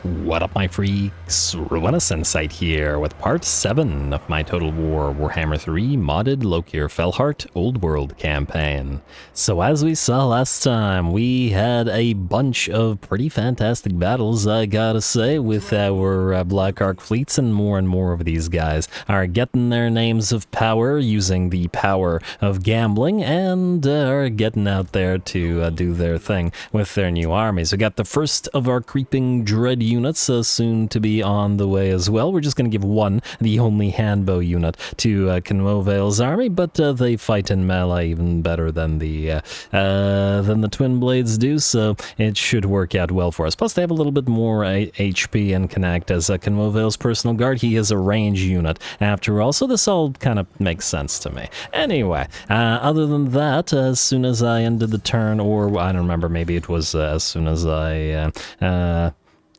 What up, my freaks? RuinousInsight here with part 7 of my Total War Warhammer 3 modded Lokhir Fellheart Old World campaign. So as we saw last time, we had a bunch of pretty fantastic battles, I gotta say, with our Black Ark fleets, and more of these guys are getting their names of power using the power of gambling, and are getting out there to do their thing with their new armies. We got the first of our creeping dread units soon to be on the way as well. We're just going to give one, the only handbow unit, to Kinwovale's army, but they fight in melee even better than the Twin Blades do, so it should work out well for us. Plus, they have a little bit more HP and connect as Kinwovale's personal guard. He is a range unit after all, so this all kind of makes sense to me. Anyway, other than that, as soon as I ended the turn, or I don't remember, maybe it was as soon as I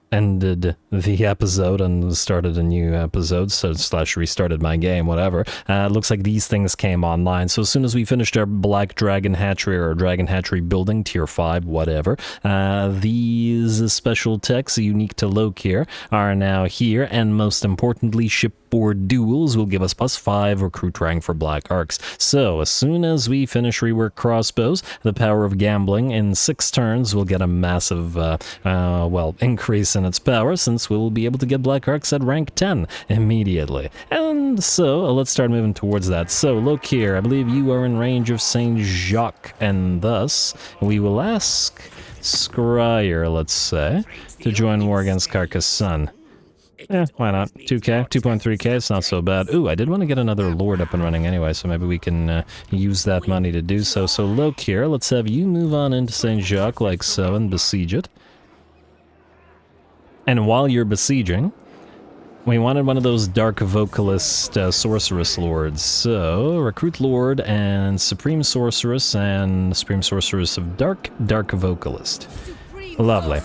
ended the episode and started a new episode, so / restarted my game, whatever. It looks like these things came online. So as soon as we finished our Black Dragon Hatchery, or Dragon Hatchery building, tier 5, whatever, these special techs unique to Lokhir are now here, and most importantly, shipboard duels will give us +5 recruit rank for Black Arks. So as soon as we finish rework crossbows, the power of gambling in 6 turns will get a massive increase in its power, since we'll be able to get Black Arks at rank 10 immediately. And so let's start moving towards that. So Lokhir, I believe you are in range of Saint Jacques, and thus we will ask Scryer, let's say, to join war against Carcassonne. Why not? 2k, 2.3k, it's not so bad. Ooh, I did want to get another lord up and running anyway, so maybe we can use that money to do so. So Lokhir, let's have you move on into Saint Jacques like so and besiege it. And while you're besieging, we wanted one of those Dark Vocalist Sorceress Lords. So, Recruit Lord and Supreme Sorceress of Dark Vocalist. Lovely.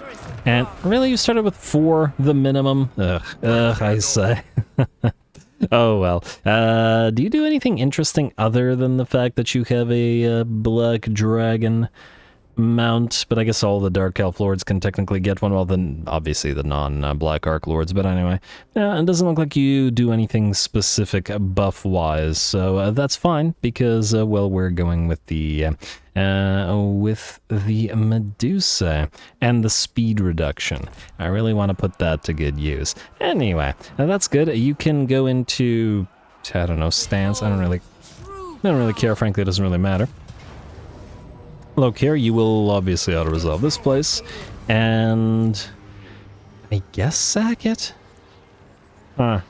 And really, you started with 4, the minimum? Ugh, I say. Oh well. Do you do anything interesting other than the fact that you have a Black Dragon mount? But I guess all the Dark Elf Lords can technically get one, well then obviously the non-Black Ark Lords, but anyway. It doesn't look like you do anything specific buff-wise, so that's fine, because, well, we're going with the Medusa and the speed reduction. I really want to put that to good use. Anyway, that's good. You can go into, I don't know, stance. I don't really care, frankly, it doesn't really matter. Lokhir, you will obviously auto-resolve this place, and I guess sack it? Huh.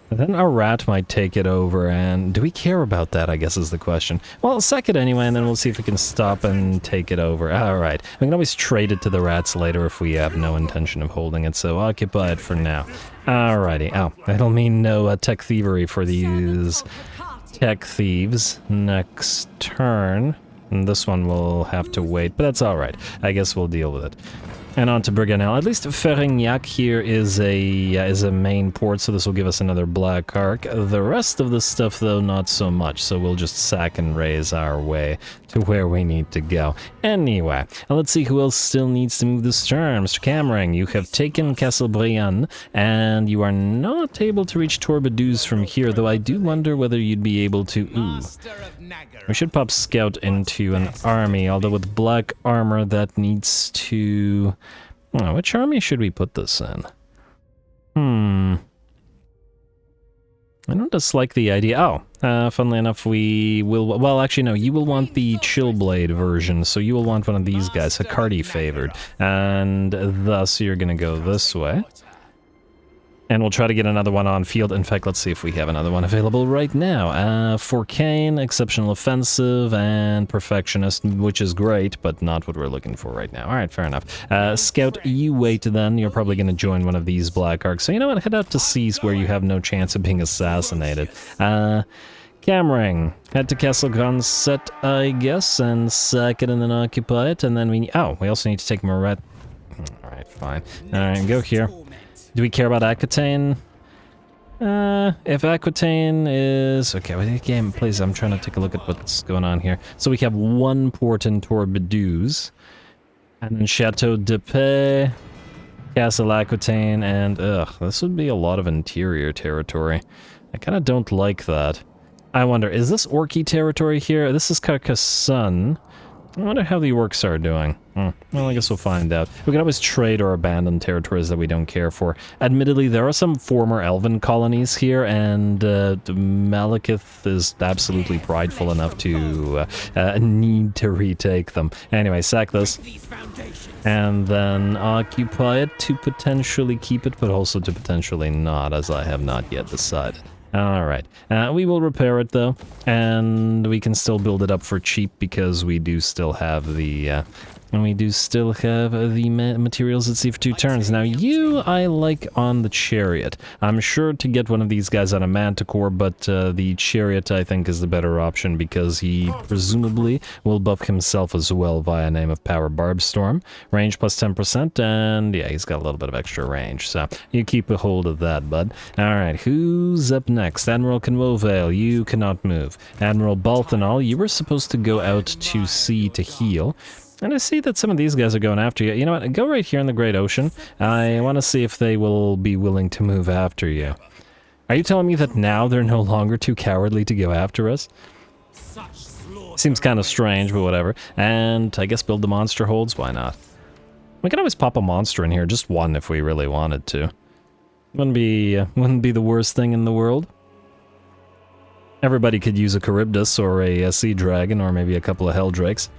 And then a rat might take it over, and do we care about that, I guess is the question. Well, sack it anyway, and then we'll see if we can stop and take it over. Alright, we can always trade it to the rats later if we have no intention of holding it, so occupy it for now. Alrighty, that'll mean no tech thievery for these tech thieves next turn. And this one will have to wait, but that's alright. I guess we'll deal with it. And on to Briganel. At least Ferrignac here is a main port, so this will give us another Black Ark. The rest of the stuff, though, not so much, so we'll just sack and raise our way to where we need to go. Anyway, let's see who else still needs to move this turn. Mr. Camerang, you have taken Castle Brian, and you are not able to reach Torbedouz from here, though I do wonder whether you'd be able to... Ooh. We should pop Scout into an army, although with black armor that needs to... Oh, which army should we put this in? I don't dislike the idea. Funnily enough, we will... Well, actually, no, you will want the Chillblade version, so you will want one of these guys, Hakardi favored. And thus, you're gonna go this way. And we'll try to get another one on field. In fact, let's see if we have another one available right now. For Kane, Exceptional Offensive, and Perfectionist, which is great, but not what we're looking for right now. Alright, fair enough. Scout, you wait then. You're probably going to join one of these Black Arks. So you know what? Head out to Seas where you have no chance of being assassinated. Camerang, head to Castle Gonset, I guess, and sack it and then occupy it. And then we also need to take Moret. Alright, fine. Alright, go here. Do we care about Aquitaine? If Aquitaine is... Okay, well, the game, please, I'm trying to take a look at what's going on here. So we have 1 port in Torbedouz. And then Chateau de Paix. Castle Aquitaine, and this would be a lot of interior territory. I kind of don't like that. I wonder, is this Orky territory here? This is Carcassonne. I wonder how the orcs are doing. Well, I guess we'll find out. We can always trade or abandon territories that we don't care for. Admittedly, there are some former elven colonies here, and Malekith is absolutely prideful enough to need to retake them. Anyway, sack this. And then occupy it to potentially keep it, but also to potentially not, as I have not yet decided. Alright, we will repair it though, and we can still build it up for cheap because we do still have the materials. Let's see for 2 turns. Now you, I like on the chariot. I'm sure to get one of these guys on a manticore, but the chariot I think is the better option because he presumably will buff himself as well via name of power Barbstorm. Range plus 10%, and yeah, he's got a little bit of extra range, so you keep a hold of that, bud. Alright, who's up next? Admiral Conwovale, you cannot move. Admiral Balthanol, you were supposed to go out to sea to heal. And I see that some of these guys are going after you. You know what? Go right here in the Great Ocean. I want to see if they will be willing to move after you. Are you telling me that now they're no longer too cowardly to go after us? Seems kind of strange, but whatever. And I guess build the monster holds. Why not? We can always pop a monster in here. Just one if we really wanted to. Wouldn't be the worst thing in the world. Everybody could use a Charybdis or a sea dragon or maybe a couple of Helldrakes.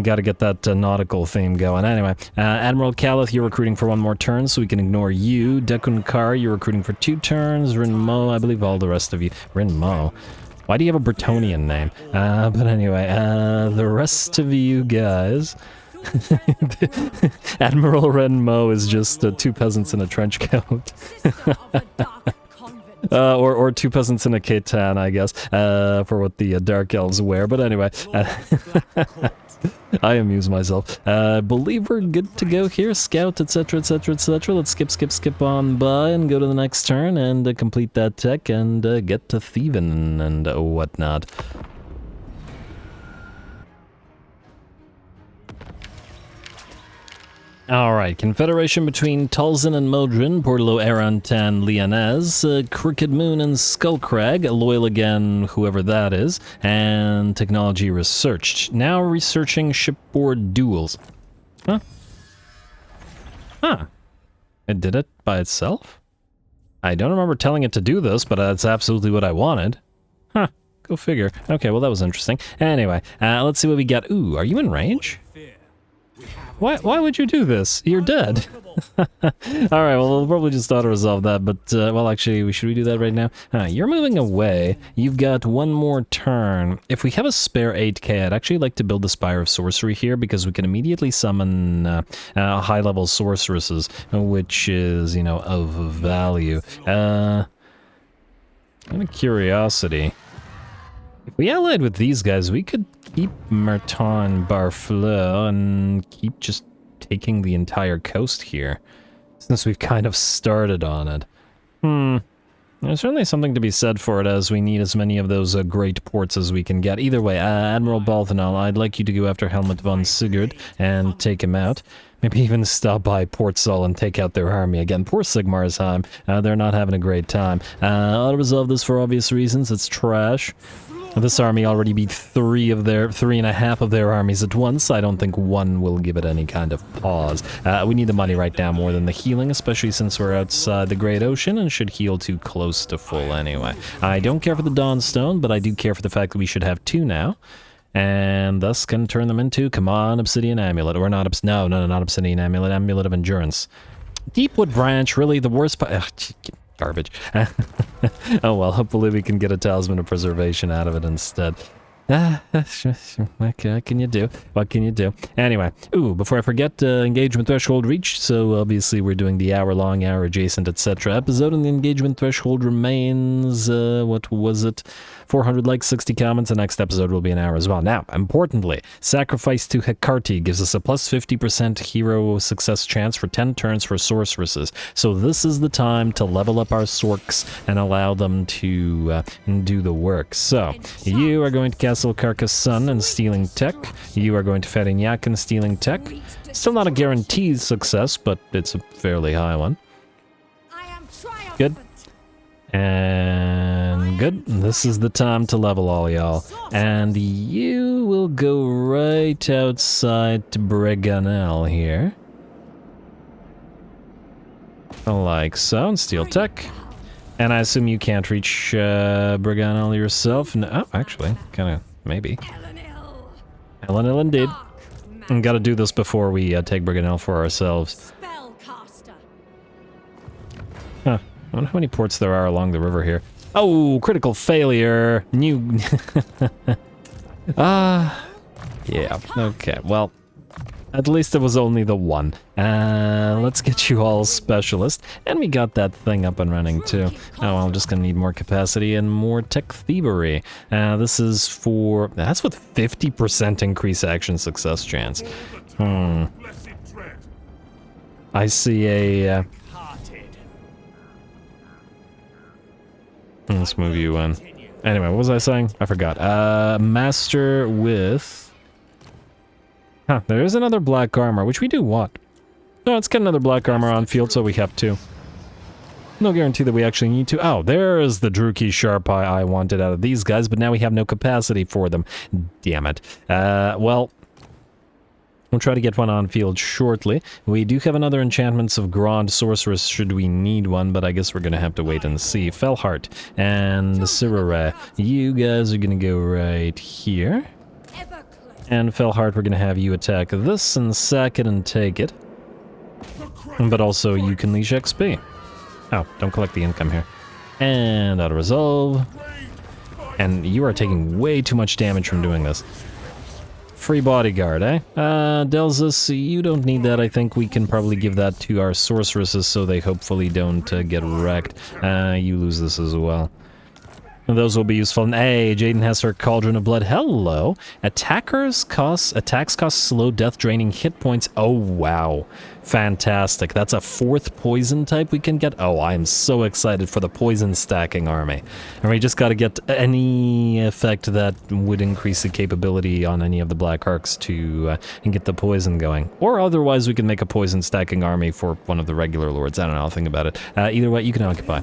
Got to get that nautical theme going. Anyway, Admiral Calith, you're recruiting for 1 more turn, so we can ignore you. Dekun Kar, you're recruiting for 2 turns. Rin Mo, I believe all the rest of you. Rin Mo. Why do you have a Bretonnian name? But anyway, the rest of you guys... Admiral Ren Mo is just 2 peasants in a trench coat. Or 2 peasants in a katan, I guess, for what the Dark Elves wear. But anyway... I amuse myself. Believe we're good to go here. Scout, etc, etc, etc. Let's skip on by and go to the next turn and complete that tech and get to thieving and whatnot. Alright, confederation between Tulzin and Modrin, Portalo Arantan Lianez, Crooked Moon and Skullcrag, loyal again, whoever that is, and technology researched. Now researching shipboard duels. Huh? Huh. It did it by itself? I don't remember telling it to do this, but that's absolutely what I wanted. Huh. Go figure. Okay, well that was interesting. Anyway, let's see what we got. Ooh, are you in range? Why would you do this? You're dead. Alright, well, we'll probably just auto-resolve that, but, well, actually, should we do that right now? You're moving away. You've got 1 more turn. If we have a spare 8k, I'd actually like to build the Spire of Sorcery here, because we can immediately summon high-level sorceresses, which is, you know, of value. Out of curiosity... If we allied with these guys, we could keep Merton Barfleur and keep just taking the entire coast here, since we've kind of started on it. There's certainly something to be said for it, as we need as many of those great ports as we can get. Either way, Admiral Balthanol, I'd like you to go after Helmut von Sigurd and take him out. Maybe even stop by Port Sol and take out their army again. Poor Sigmarsheim, they're not having a great time. I'll resolve this for obvious reasons. It's trash. This army already beat 3.5 of their armies at once. I don't think 1 will give it any kind of pause. We need the money right now more than the healing, especially since we're outside the Great Ocean and should heal too close to full anyway. I don't care for the Dawnstone, but I do care for the fact that we should have 2 now. And thus can turn them into, come on, Obsidian Amulet. Or not, no, not Obsidian Amulet, Amulet of Endurance. Deepwood Branch, really the worst garbage. Oh well, hopefully we can get a Talisman of Preservation out of it instead. What can you do? What can you do? Anyway, before I forget, engagement threshold reached, so obviously we're doing the hour-long, hour-adjacent, etc. episode, and the engagement threshold remains, what was it? 400 likes, 60 comments, the next episode will be an hour as well. Now, importantly, Sacrifice to Hecate gives us a plus 50% hero success chance for 10 turns for sorceresses, so this is the time to level up our sorks and allow them to do the work. So, you are going to cast Castle Carcassonne and stealing tech. You are going to Ferignac and stealing tech. Still not a guaranteed success, but it's a fairly high one. Good. And good. This is the time to level all y'all. And you will go right outside to Breganel here. Like so, and steal tech. And I assume you can't reach Breganel yourself. No, oh, actually, kind of, maybe. Elenil indeed. And gotta do this before we take Breganel for ourselves. Huh. I wonder how many ports there are along the river here. Oh, critical failure! New... yeah, okay, well... At least it was only the one. Let's get you all specialist. And we got that thing up and running too. Oh, well, I'm just gonna need more capacity and more tech thievery. This is for... That's with 50% increase action success chance. I see a... Let's move you in. Anyway, what was I saying? I forgot. Master with... Huh, there is another black armor, which we do want. No, let's get another black armor on field so we have two. No guarantee that we actually need to. Oh, there's the Druki Sharp Eye I wanted out of these guys, but now we have no capacity for them. Damn it. Well, we'll try to get one on field shortly. We do have another Enchantments of Grand Sorceress should we need one, but I guess we're going to have to wait and see. Fellheart and the Sirare. You guys are going to go right here. And Fellheart, we're going to have you attack this and sack it and take it. But also, you can leash XP. Oh, don't collect the income here. And auto-resolve. And you are taking way too much damage from doing this. Free bodyguard, eh? Delzus, you don't need that. I think we can probably give that to our sorceresses so they hopefully don't get wrecked. You lose this as well. Those will be useful. And hey, Jaden has her Cauldron of Blood. Hello. Attacks cost slow death draining hit points. Oh, wow. Fantastic. That's a 4th poison type we can get. Oh, I am so excited for the poison stacking army. And we just got to get any effect that would increase the capability on any of the Black Arcs to and get the poison going. Or otherwise, we can make a poison stacking army for one of the regular lords. I don't know. I'll think about it. Either way, you can occupy.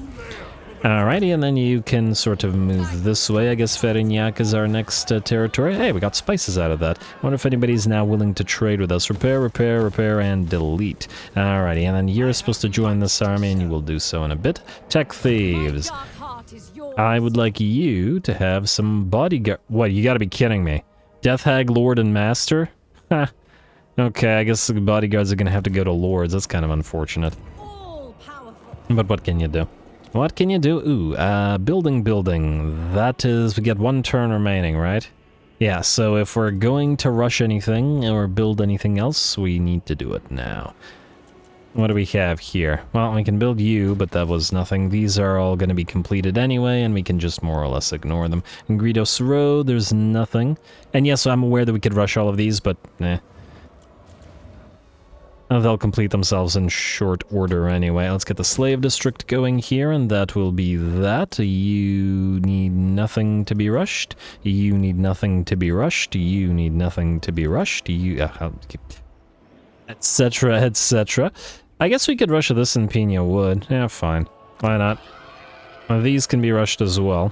Alrighty, and then you can sort of move this way. I guess Ferignac is our next territory. Hey, we got spices out of that. I wonder if anybody's now willing to trade with us. Repair, repair, repair, and delete. Alrighty, and then you're supposed to join this army, and you will do so in a bit. Tech Thieves. I would like you to have some bodyguard... What, you gotta be kidding me. Death Hag, Lord, and Master? Ha. Okay, I guess the bodyguards are gonna have to go to Lords. That's kind of unfortunate. But what can you do? What can you do? Ooh, building. That is, we get 1 turn remaining, right? Yeah, so if we're going to rush anything or build anything else, we need to do it now. What do we have here? Well, we can build you, but that was nothing. These are all going to be completed anyway, and we can just more or less ignore them. In Greedos Road, there's nothing. And yes, I'm aware that we could rush all of these, but eh. They'll complete themselves in short order anyway. Let's get the Slave District going here, and that will be that. You need nothing to be rushed. You need nothing to be rushed. You need nothing to be rushed. You... etc., etc. I guess we could rush this in Pina Wood. Yeah, fine. Why not? Well, these can be rushed as well.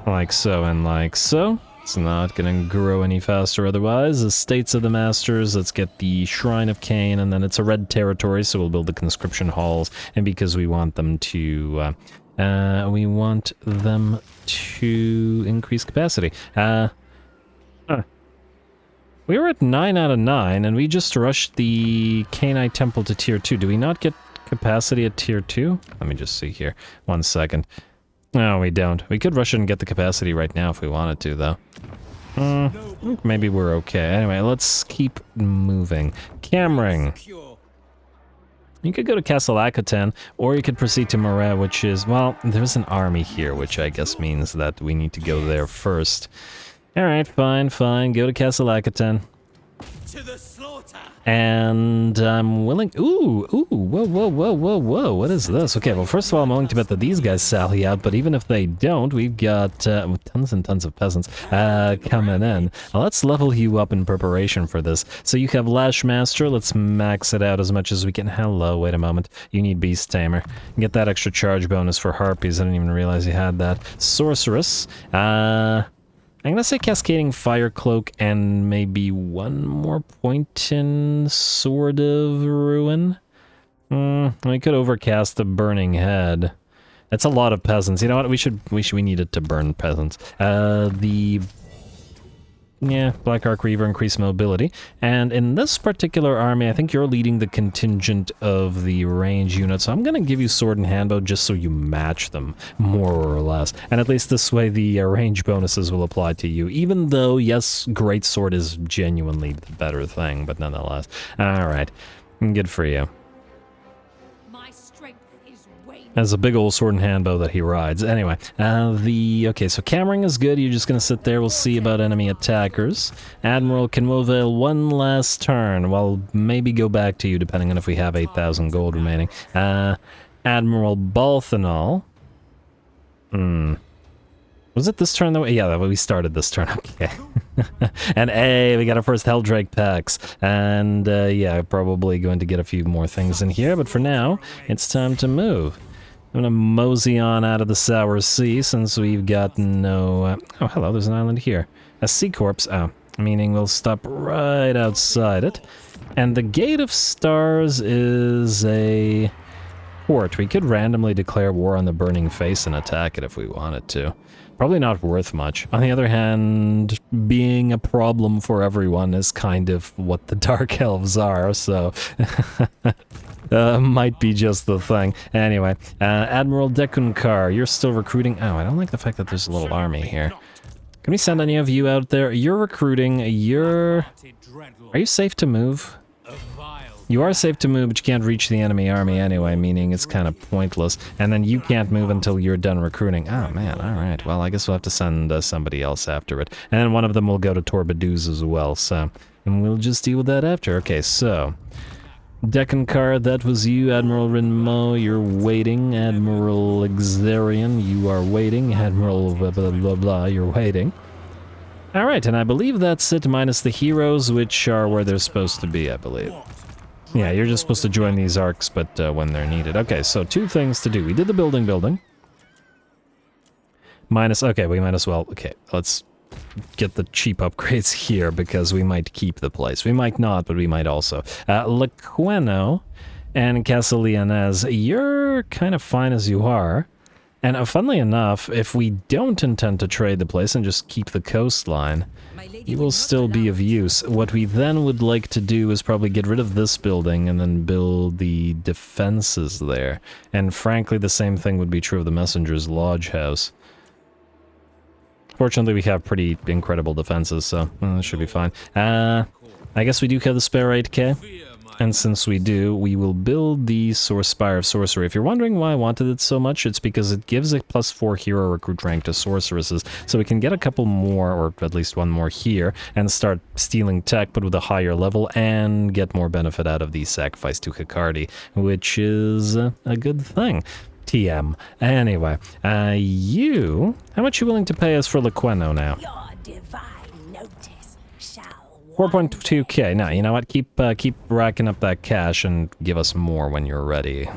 Like so and like so. It's not gonna grow any faster otherwise. Estates of the Masters, let's get the Shrine of Cain, and then it's a red territory, so we'll build the conscription halls, and because we want them to, increase capacity. We were at 9 out of 9, and we just rushed the Cainite Temple to Tier 2. Do we not get capacity at Tier 2? Let me just see here. 1 second. No, we don't. We could rush it and get the capacity right now if we wanted to, though. Maybe we're okay. Anyway, let's keep moving. Camring. You could go to Castle Akatan, or you could proceed to Marais, which is... Well, there's an army here, which I guess means that we need to go there first. Alright, fine. Go to Castle Akatan. And I'm willing... Ooh, whoa, what is this? Okay, well, first of all, I'm willing to bet that these guys sally out, but even if they don't, we've got tons and tons of peasants coming in. Now, let's level you up in preparation for this. So you have Lash Master. Let's max it out as much as we can. Hello, wait a moment. You need Beast Tamer. Get that extra charge bonus for Harpies. I didn't even realize you had that. Sorceress. I'm gonna say Cascading Fire Cloak and maybe one more point in Sword of Ruin. We could overcast the Burning Head. That's a lot of peasants. You know what? We need it to burn peasants. Black Arc Reaver, increased mobility. And in this particular army, I think you're leading the contingent of the range units. So I'm going to give you Sword and Handbow just so you match them, more or less. And at least this way the range bonuses will apply to you. Even though, yes, Great Sword is genuinely the better thing, but nonetheless. Alright, good for you. Has a big old sword and handbow that he rides. Anyway, okay, so Cammering is good. You're just gonna sit there. We'll see about enemy attackers. Admiral can avail one last turn. Well, maybe go back to you, depending on if we have 8,000 gold remaining. Admiral Balthanol. Was it this turn though? Yeah, we started this turn. Okay. And hey, we got our first Helldrake packs. And yeah, probably going to get a few more things in here. But for now, it's time to move. I'm gonna mosey on out of the Sour Sea since we've got no... oh, hello, there's an island here. A sea corpse. Oh, meaning we'll stop right outside it. And the Gate of Stars is a port. We could randomly declare war on the Burning Face and attack it if we wanted to. Probably not worth much. On the other hand, being a problem for everyone is kind of what the Dark Elves are, so... might be just the thing. Anyway, Admiral Karond Kar, you're still recruiting. Oh, I don't like the fact that there's a little army here. Can we send any of you out there? You're recruiting. Are you safe to move? You are safe to move, but you can't reach the enemy army anyway, meaning it's kind of pointless. And then you can't move until you're done recruiting. Oh man, alright. Well, I guess we'll have to send somebody else after it. And then one of them will go to Torbadoos as well, so... and we'll just deal with that after. Okay, so... Karond Kar, that was you. Admiral Rinmo, you're waiting. Admiral Exarian, you are waiting. Admiral blah blah blah blah, you're waiting. Alright, and I believe that's it, minus the heroes, which are where they're supposed to be, I believe. Yeah, you're just supposed to join these arcs, but when they're needed. Okay, so two things to do. We did the building. Minus, okay, we might as well, okay, let's get the cheap upgrades here, because we might keep the place. We might not, but we might also. Lequeno and Casalianez, you're kind of fine as you are. And funnily enough, if we don't intend to trade the place and just keep the coastline, you will still be of use. What we then would like to do is probably get rid of this building and then build the defenses there. And frankly, the same thing would be true of the Messenger's Lodge House. Fortunately, we have pretty incredible defenses, so it should be fine. I guess we do have the spare 8k. And since we do, we will build the Spire of Sorcery. If you're wondering why I wanted it so much, it's because it gives a +4 hero recruit rank to sorceresses. So we can get a couple more, or at least one more here, and start stealing tech, but with a higher level, and get more benefit out of the sacrifice to Hikardi, which is a good thing. TM. Anyway, how much you willing to pay us for Lequeno now? 4.2k. Now, you know what? Keep racking up that cash and give us more when you're ready.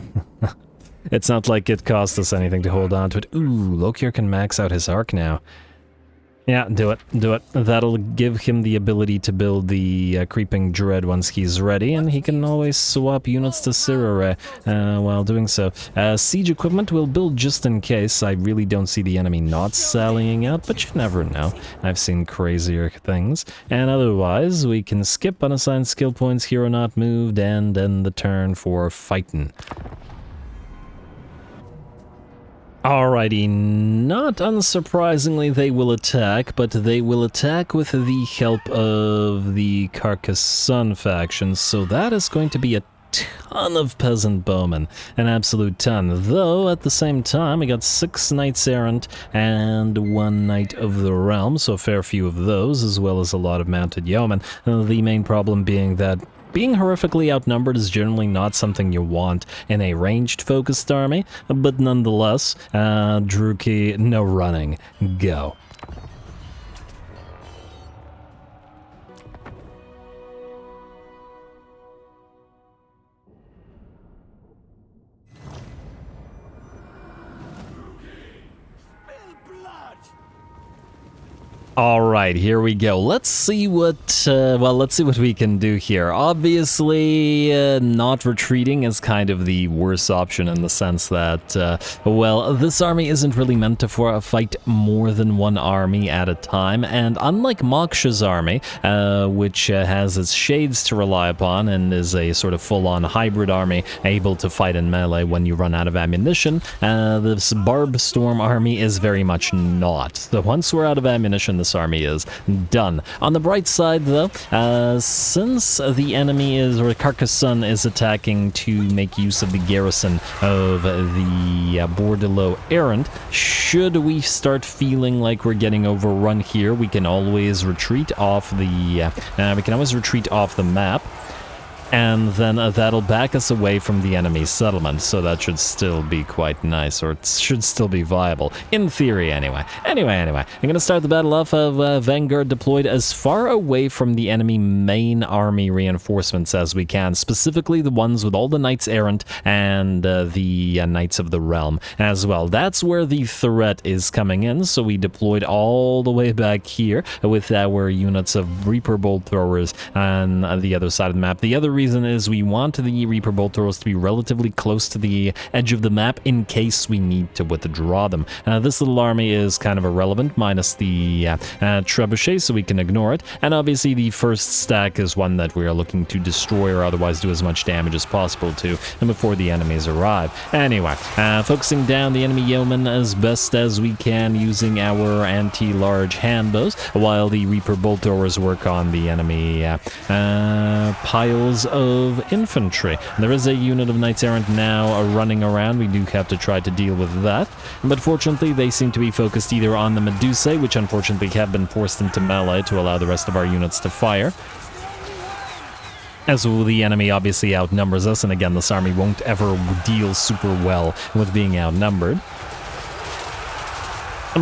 It's not like it costs us anything to hold on to it. Ooh, Lokhir can max out his arc now. Yeah, do it. That'll give him the ability to build the Creeping Dread once he's ready, and he can always swap units to Sirare while doing so. Siege equipment we'll build just in case. I really don't see the enemy not sallying out, but you never know. I've seen crazier things. And otherwise, we can skip unassigned skill points, hero not moved, and end the turn for fighting. Alrighty, not unsurprisingly they will attack, but they will attack with the help of the Carcassonne faction, so that is going to be a ton of peasant bowmen, an absolute ton, though at the same time we got 6 knights errant and 1 knight of the realm, so a fair few of those, as well as a lot of mounted yeomen. The main problem being that Being horrifically outnumbered is generally not something you want in a ranged focused army, but nonetheless, Druki, no running, go. All right, here we go. Let's see what, let's see what we can do here. Obviously, not retreating is kind of the worst option in the sense that, well, this army isn't really meant to fight more than one army at a time, and unlike Moksha's army, which has its shades to rely upon and is a sort of full-on hybrid army able to fight in melee when you run out of ammunition, this Barbstorm army is very much not. So once we're out of ammunition, this army is done. On the bright side, though, since the enemy is, or Carcassonne is attacking to make use of the garrison of the Bordelot Errant, should we start feeling like we're getting overrun here, we can always retreat off the map. And then that'll back us away from the enemy's settlement, so that should still be quite nice, or it should still be viable, in theory anyway. Anyway, I'm going to start the battle off of Vanguard deployed as far away from the enemy main army reinforcements as we can, specifically the ones with all the Knights Errant and the Knights of the Realm as well. That's where the threat is coming in, so we deployed all the way back here with our units of Reaper Bolt Throwers on the other side of the map. The other reason is we want the Reaper Bolt Throwers to be relatively close to the edge of the map in case we need to withdraw them. This little army is kind of irrelevant, minus the trebuchet, so we can ignore it. And obviously the first stack is one that we are looking to destroy or otherwise do as much damage as possible to, and before the enemies arrive. Anyway, focusing down the enemy yeomen as best as we can using our anti-large handbows, while the Reaper Bolt Throwers work on the enemy piles of infantry. There is a unit of Knights Errant now running around. We do have to try to deal with that, but fortunately they seem to be focused either on the Medusae, which unfortunately have been forced into melee to allow the rest of our units to fire, as the enemy obviously outnumbers us, and again this army won't ever deal super well with being outnumbered.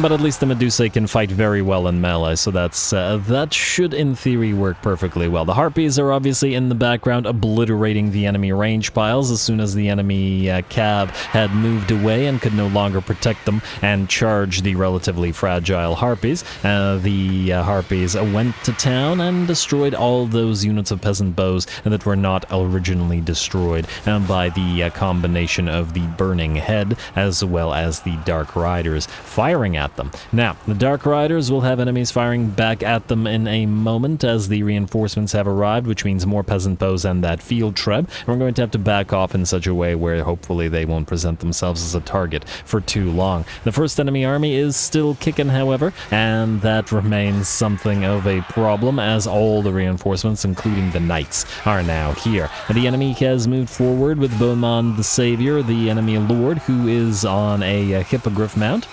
But at least the Medusae can fight very well in melee, so that should in theory work perfectly well. The Harpies are obviously in the background obliterating the enemy range piles as soon as the enemy cab had moved away and could no longer protect them and charge the relatively fragile Harpies. The Harpies went to town and destroyed all those units of peasant bows that were not originally destroyed by the combination of the Burning Head as well as the Dark Riders firing at them. Now, the Dark Riders will have enemies firing back at them in a moment as the reinforcements have arrived, which means more peasant bows and that field treb. And we're going to have to back off in such a way where hopefully they won't present themselves as a target for too long. The first enemy army is still kicking, however, and that remains something of a problem as all the reinforcements, including the knights, are now here. The enemy has moved forward with Beaumont the Savior, the enemy lord, who is on a hippogriff mount.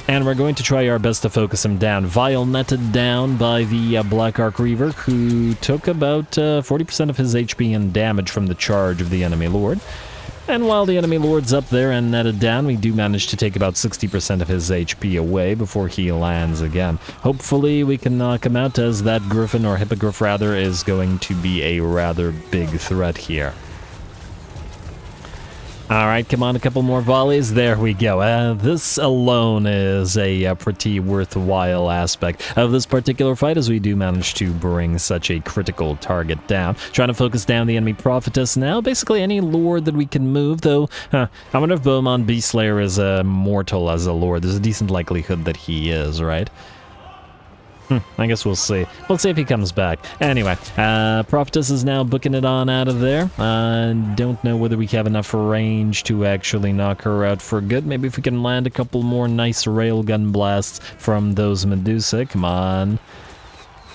And we're going to try our best to focus him down. Vile netted down by the Black Arc Reaver, who took about 40% of his HP and damage from the charge of the enemy lord. And while the enemy lord's up there and netted down, we do manage to take about 60% of his HP away before he lands again. Hopefully we can knock him out, as that griffin, or hippogriff rather, is going to be a rather big threat here. Alright, come on, a couple more volleys. There we go. This alone is a pretty worthwhile aspect of this particular fight, as we do manage to bring such a critical target down. Trying to focus down the enemy prophetess now. Basically any lord that we can move, though. I wonder if Beaumont Beastslayer is mortal as a lord. There's a decent likelihood that he is, right? I guess we'll see. We'll see if he comes back. Anyway, Prophetess is now booking it on out of there. Don't know whether we have enough range to actually knock her out for good. Maybe if we can land a couple more nice railgun blasts from those Medusae. Come on.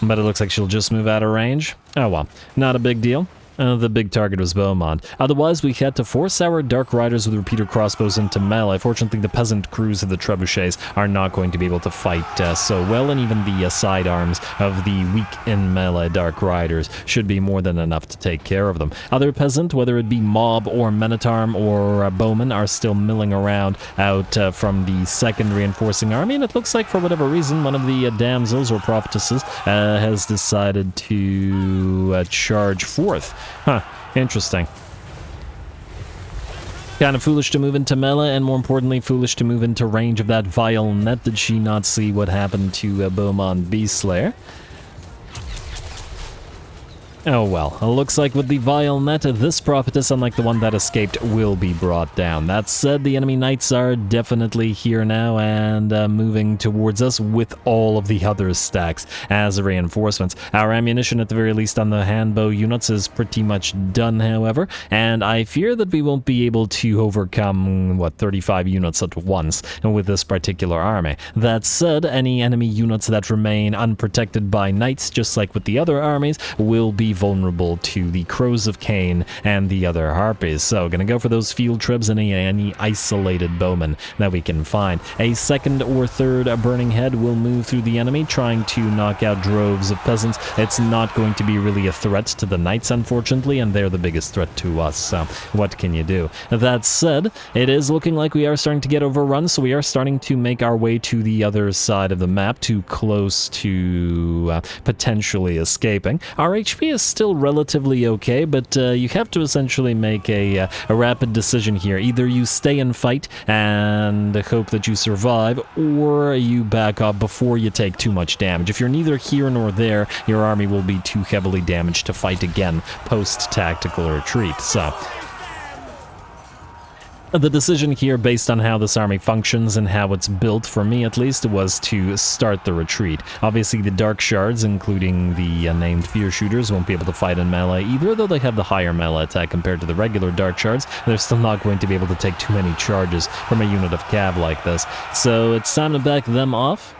But it looks like she'll just move out of range. Oh well, not a big deal. The big target was Beaumont. Otherwise, we had to force our Dark Riders with repeater crossbows into melee. Fortunately, the peasant crews of the trebuchets are not going to be able to fight so well, and even the sidearms of the weak in melee Dark Riders should be more than enough to take care of them. Other peasant, whether it be mob or Minotaur or bowman, are still milling around out from the second reinforcing army, and it looks like for whatever reason one of the damsels or prophetesses has decided to charge forth. Huh, interesting. Kind of foolish to move into melee, and more importantly, foolish to move into range of that vile net. Did she not see what happened to Beaumont Beastslayer? Oh well, it looks like with the vile net, this prophetess, unlike the one that escaped, will be brought down. That said, the enemy knights are definitely here now and moving towards us with all of the other stacks as reinforcements. Our ammunition, at the very least on the handbow units, is pretty much done, however, and I fear that we won't be able to overcome, 35 units at once with this particular army. That said, any enemy units that remain unprotected by knights, just like with the other armies, will be vulnerable to the Crows of Cain and the other harpies. So gonna go for those field tribs and any isolated bowmen that we can find. A second or third burning head will move through the enemy, trying to knock out droves of peasants. It's not going to be really a threat to the knights, unfortunately, and they're the biggest threat to us, so what can you do? That said, it is looking like we are starting to get overrun, so we are starting to make our way to the other side of the map, too close to potentially escaping. Our HP is still relatively okay, but you have to essentially make a rapid decision here. Either you stay and fight and hope that you survive, or you back up before you take too much damage. If you're neither here nor there, your army will be too heavily damaged to fight again post-tactical retreat. So the decision here, based on how this army functions and how it's built, for me at least, was to start the retreat. Obviously, the Dark Shards, including the named Fear Shooters, won't be able to fight in melee either, though they have the higher melee attack compared to the regular Dark Shards. They're still not going to be able to take too many charges from a unit of cav like this. So it's time to back them off.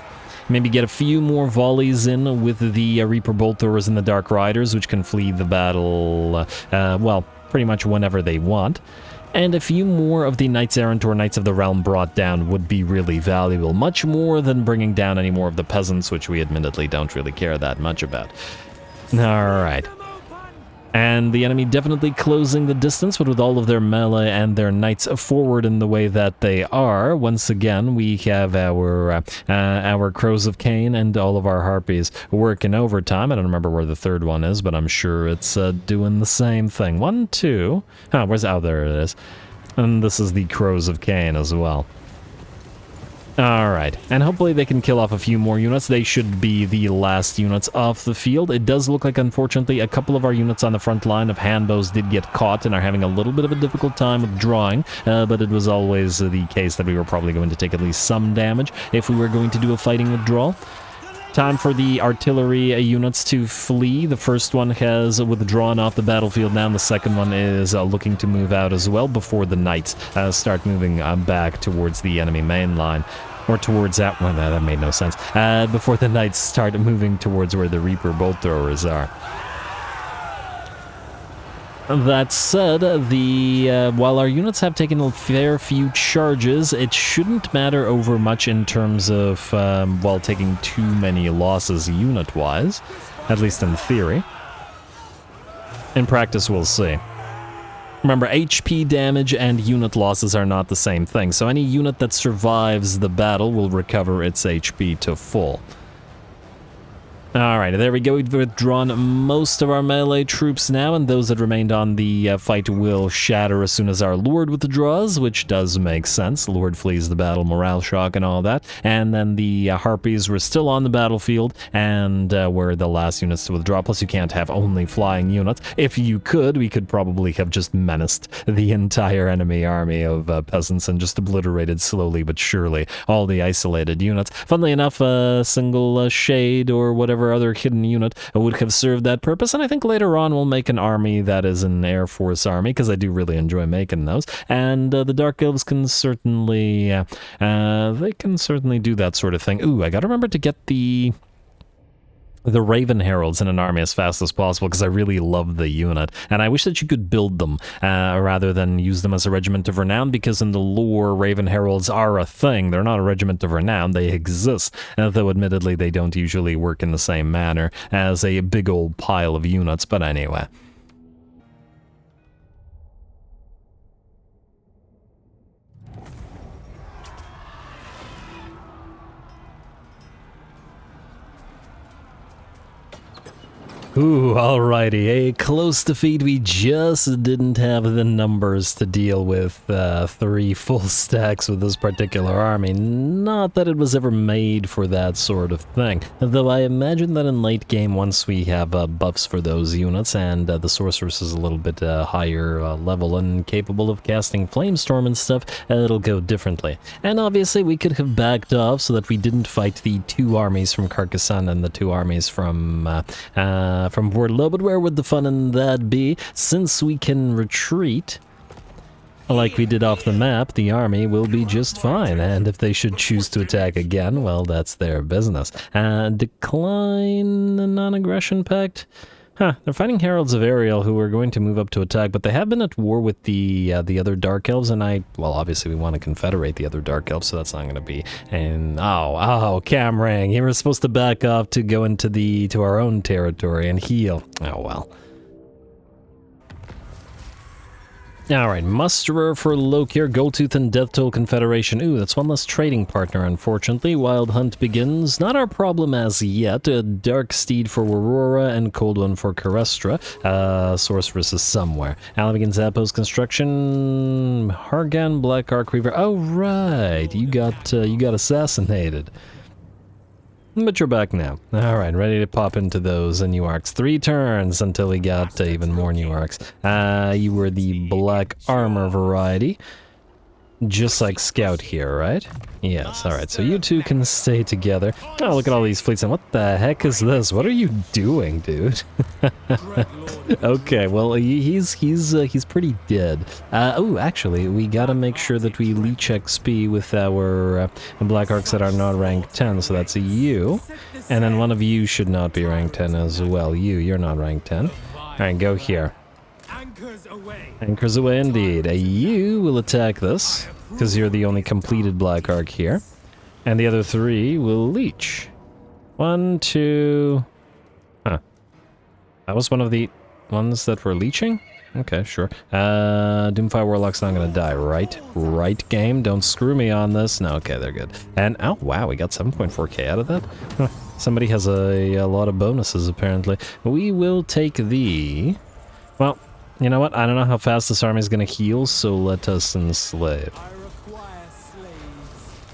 Maybe get a few more volleys in with the Reaper Bolt Throwers and the Dark Riders, which can flee the battle, well, pretty much whenever they want. And a few more of the Knights Errant or Knights of the Realm brought down would be really valuable, much more than bringing down any more of the peasants, which we admittedly don't really care that much about. Alright. And the enemy definitely closing the distance, but with all of their melee and their knights forward in the way that they are, once again, we have our Crows of Cain and all of our harpies working overtime. I don't remember where the third one is, but I'm sure it's doing the same thing. 1, 2... Oh, there it is. And this is the Crows of Cain as well. Alright, and hopefully they can kill off a few more units. They should be the last units off the field. It does look like, unfortunately, a couple of our units on the front line of handbows did get caught and are having a little bit of a difficult time withdrawing, but it was always the case that we were probably going to take at least some damage if we were going to do a fighting withdrawal. Time for the artillery units to flee. The first one has withdrawn off the battlefield now, and the second one is looking to move out as well before the knights start moving back towards the enemy main line. Or towards that one, that made no sense. Before the knights start moving towards where the Reaper Bolt Throwers are. That said, while our units have taken a fair few charges, it shouldn't matter over much in terms of, taking too many losses unit-wise. At least in theory. In practice, we'll see. Remember, HP damage and unit losses are not the same thing, so any unit that survives the battle will recover its HP to full. Alright, there we go. We've withdrawn most of our melee troops now, and those that remained on the fight will shatter as soon as our Lord withdraws, which does make sense. Lord flees the battle, morale shock and all that. And then the Harpies were still on the battlefield, and were the last units to withdraw. Plus, you can't have only flying units. If you could, we could probably have just menaced the entire enemy army of peasants and just obliterated slowly but surely all the isolated units. Funnily enough, a single shade or whatever other hidden unit would have served that purpose, and I think later on we'll make an army that is an Air Force army, because I do really enjoy making those, and the Dark Elves can certainly they can certainly do that sort of thing. Ooh, I gotta remember to get the the Raven Heralds in an army as fast as possible because I really love the unit, and I wish that you could build them rather than use them as a regiment of renown, because in the lore Raven Heralds are a thing. They're not a regiment of renown, they exist, though admittedly they don't usually work in the same manner as a big old pile of units, but anyway. Ooh, alrighty, a close defeat. We just didn't have the numbers to deal with 3 full stacks with this particular army. Not that it was ever made for that sort of thing, though I imagine that in late game, once we have buffs for those units and the sorceress is a little bit higher level and capable of casting Flamestorm and stuff, it'll go differently. And obviously we could have backed off so that we didn't fight the 2 armies from Carcassonne and the 2 armies from Wardlow, but where would the fun in that be? Since we can retreat, like we did off the map, the army will be just fine, and if they should choose to attack again, well, that's their business. Decline the non-aggression pact? Huh, they're fighting Heralds of Ariel, who are going to move up to attack, but they have been at war with the other Dark Elves, and well, obviously we want to confederate the other Dark Elves, so that's not going to be. And oh, Camrang, you were supposed to back off to go into our own territory and heal. Oh well. Alright, musterer for Lokhir, Goldtooth and Deathtoll Confederation. Ooh, that's one less trading partner, unfortunately. Wild Hunt begins. Not our problem as yet. A Dark Steed for Aurora and Cold One for Carestra. Sorceress is somewhere. Alabigans Outpost Construction. Hargan, Black Arc Reaver. Oh, right. You got assassinated. But you're back now. Alright, ready to pop into those new arcs. 3 turns until we got even more new arcs. You were the black armor variety. Just like Scout here, right? Yes, alright, so you two can stay together. Oh, look at all these fleets, and what the heck is this? What are you doing, dude? Okay, well, he's pretty dead. Oh, actually, we gotta make sure that we leech XP with our Black Arcs that are not rank 10, so that's a you. And then one of you should not be rank 10 as well. You're not rank 10. Alright, go here. Anchors away indeed. You will attack this, because you're the only completed Black Arc here. And the other 3 will leech. 1, 2... Huh. That was one of the ones that were leeching? Okay, sure. Doomfire Warlock's not gonna die, right? Right, game? Don't screw me on this. No, okay, they're good. And, oh, wow, we got 7.4k out of that? Huh. Somebody has a lot of bonuses, apparently. We will take the... Well... You know what? I don't know how fast this army is going to heal, so let us enslave.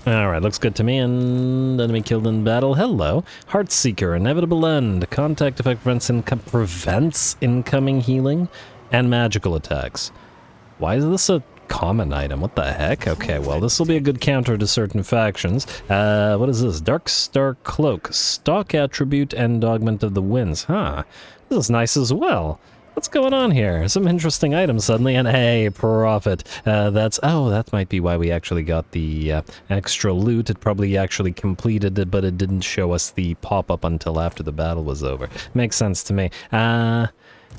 Alright, looks good to me, and enemy killed in battle. Hello. Heartseeker, inevitable end. Contact effect prevents incoming healing and magical attacks. Why is this a common item? What the heck? Okay, well, this will be a good counter to certain factions. What is this? Dark Star Cloak. Stock attribute and augment of the winds. Huh. This is nice as well. What's going on here? Some interesting items suddenly, and hey, profit. That might be why we actually got the extra loot. It probably actually completed it, but it didn't show us the pop-up until after the battle was over. Makes sense to me.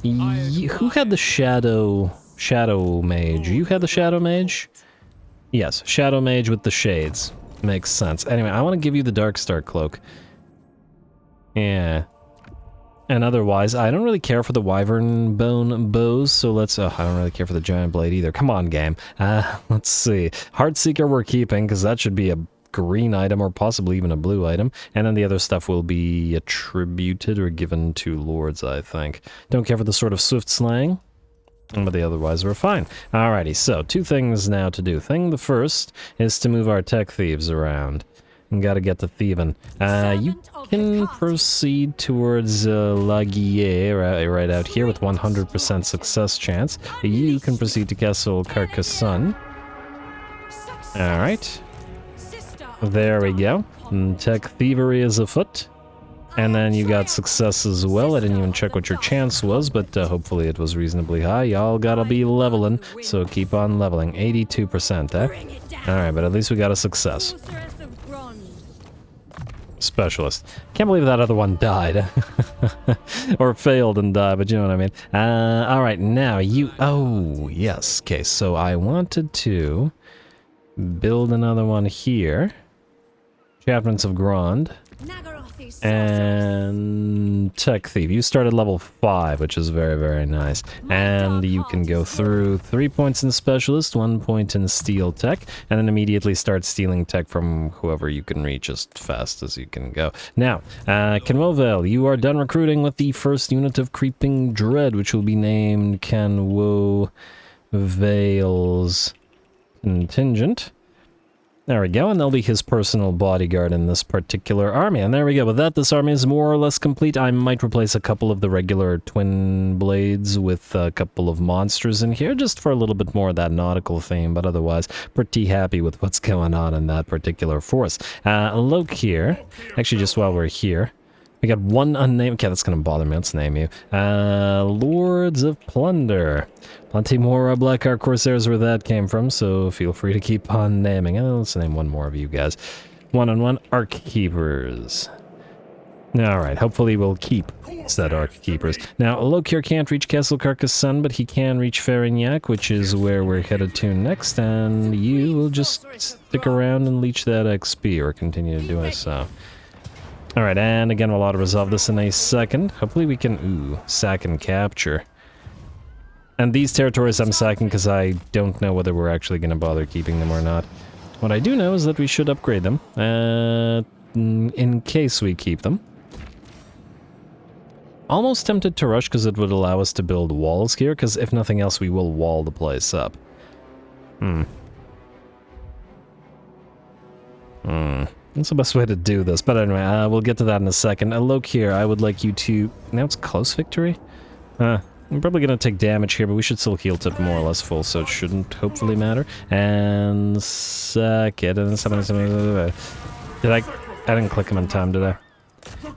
Who had the Shadow Mage? You had the Shadow Mage? Yes, Shadow Mage with the shades. Makes sense. Anyway, I want to give you the Dark Star Cloak. Yeah. And otherwise, I don't really care for the Wyvern Bone bows, so let's... Oh, I don't really care for the Giant Blade either. Come on, game. Let's see. Heartseeker we're keeping, because that should be a green item, or possibly even a blue item. And then the other stuff will be attributed or given to lords, I think. Don't care for the Sword of Swift Slaying, but the otherwise we're fine. Alrighty, so 2 things now to do. Thing the first is to move our tech thieves around. Gotta get to thieving. You can proceed towards Laguier right out here with 100% success chance. You can proceed to Castle Carcassonne. Alright. There we go. Tech thievery is afoot. And then you got success as well. I didn't even check what your chance was, but hopefully it was reasonably high. Y'all gotta be leveling, so keep on leveling. 82%, eh? Alright, but at least we got a success. Specialist. Can't believe that other one died. Or failed and died, but you know what I mean. Alright, now you... Oh, yes. Okay, so I wanted to build another one here. Chaplains of Karond. And Tech Thief. You start at level 5, which is very, very nice. And you can go through 3 points in Specialist, 1 point in Steel Tech, and then immediately start stealing tech from whoever you can reach as fast as you can go. Now, Canwovale, you are done recruiting with the first unit of Creeping Dread, which will be named Canwovale's Contingent. There we go, and they'll be his personal bodyguard in this particular army. And there we go. With that, this army is more or less complete. I might replace a couple of the regular twin blades with a couple of monsters in here, just for a little bit more of that nautical theme, but otherwise, pretty happy with what's going on in that particular force. Lokhir, actually, just while we're here, we got one unnamed... Okay, that's going to bother me. Let's name you. Lords of Plunder. Plenty more Black Ark Corsairs where that came from, so feel free to keep on naming. Let's name one more of you guys. One-on-one Ark Keepers. Alright, hopefully we'll keep said Ark Keepers. Now, Lokhir can't reach Castle Carcassonne, but he can reach Farignac, which is where we're headed to next, and you will just stick around and leech that XP, or continue to do so. Alright, and again, we'll auto-resolve this in a second. Hopefully we can, sack and capture. And these territories I'm sacking because I don't know whether we're actually going to bother keeping them or not. What I do know is that we should upgrade them, in case we keep them. Almost tempted to rush because it would allow us to build walls here, because if nothing else, we will wall the place up. That's the best way to do this, but anyway, we'll get to that in a second. Lokhir, I would like you to... Now it's close victory? I'm probably going to take damage here, but we should still heal tip more or less full, so it shouldn't hopefully matter. And sack it, and something. Did I didn't click him in time, did I?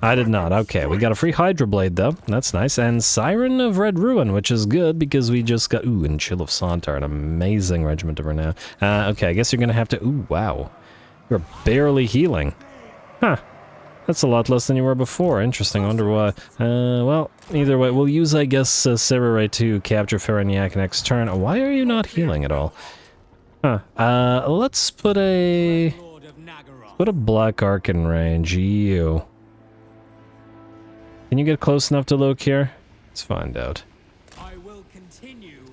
I did not. Okay, we got a free Hydra Blade, though. That's nice. And Siren of Red Ruin, which is good, because we just got... and Chill of Sontar, an amazing regiment of renown. Okay, I guess you're going to have to... wow. You're barely healing. Huh. That's a lot less than you were before. Interesting. I wonder why. Well, either way, we'll use, I guess, Severay to capture Farignac next turn. Why are you not healing at all? Huh. Let's put a... Black Ark in range. You. Can you get close enough to Lokhir? Let's find out.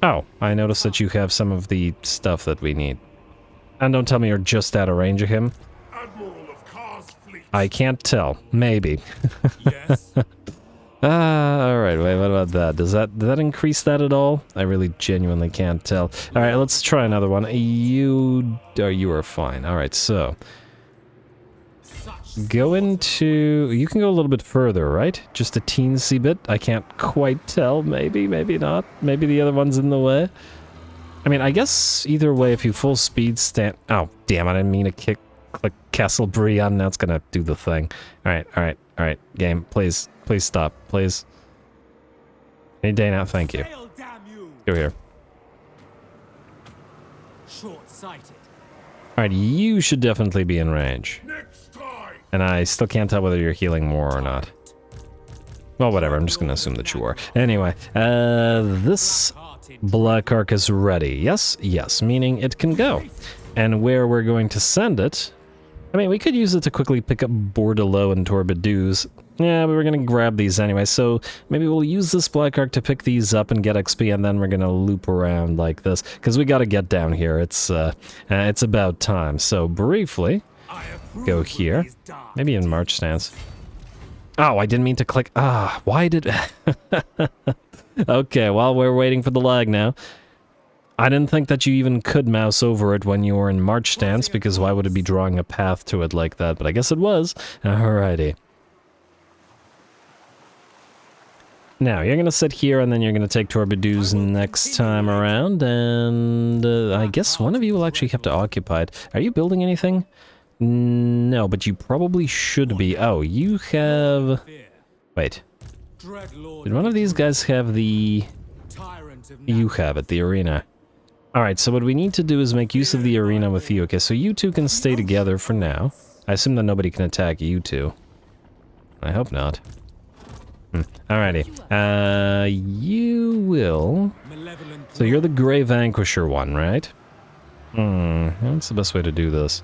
Oh, I noticed that you have some of the stuff that we need. And don't tell me you're just out of range of him. I can't tell. Maybe. Yes. Alright, wait, what about that? Does that increase that at all? I really genuinely can't tell. Alright, let's try another one. You are fine. Alright, so... Go into... You can go a little bit further, right? Just a teensy bit? I can't quite tell. Maybe, maybe not. Maybe the other one's in the way. I mean, I guess either way, if you full speed stand... Oh, damn, I didn't mean to click Castle Brion. Now it's gonna do the thing. Alright, game, please stop, please. Any day now, thank you. Go here. Alright, you should definitely be in range. And I still can't tell whether you're healing more or not. Well, whatever, I'm just gonna assume that you are. Anyway, this Black Ark is ready. Yes, meaning it can go. And where we're going to send it... I mean, we could use it to quickly pick up Bordelot and Torbidoux. Yeah, but we're going to grab these anyway, so maybe we'll use this Black Ark to pick these up and get XP, and then we're going to loop around like this, because we got to get down here. It's about time. So, briefly, go here. Maybe in March stance. Oh, I didn't mean to click... why did... Okay, while we're waiting for the lag now... I didn't think that you even could mouse over it when you were in March stance, because why would it be drawing a path to it like that? But I guess it was. Alrighty. Now, you're gonna sit here, and then you're gonna take Torbidoux next time around, and I guess one of you will actually have to occupy it. Are you building anything? No, but you probably should be. Oh, you have... Wait. Did one of these guys have the... You have it, the arena. Alright, so what we need to do is make use of the arena with you. Okay, so you two can stay together for now. I assume that nobody can attack you two. I hope not. Alrighty. You will... So you're the Grey Vanquisher one, right? What's the best way to do this?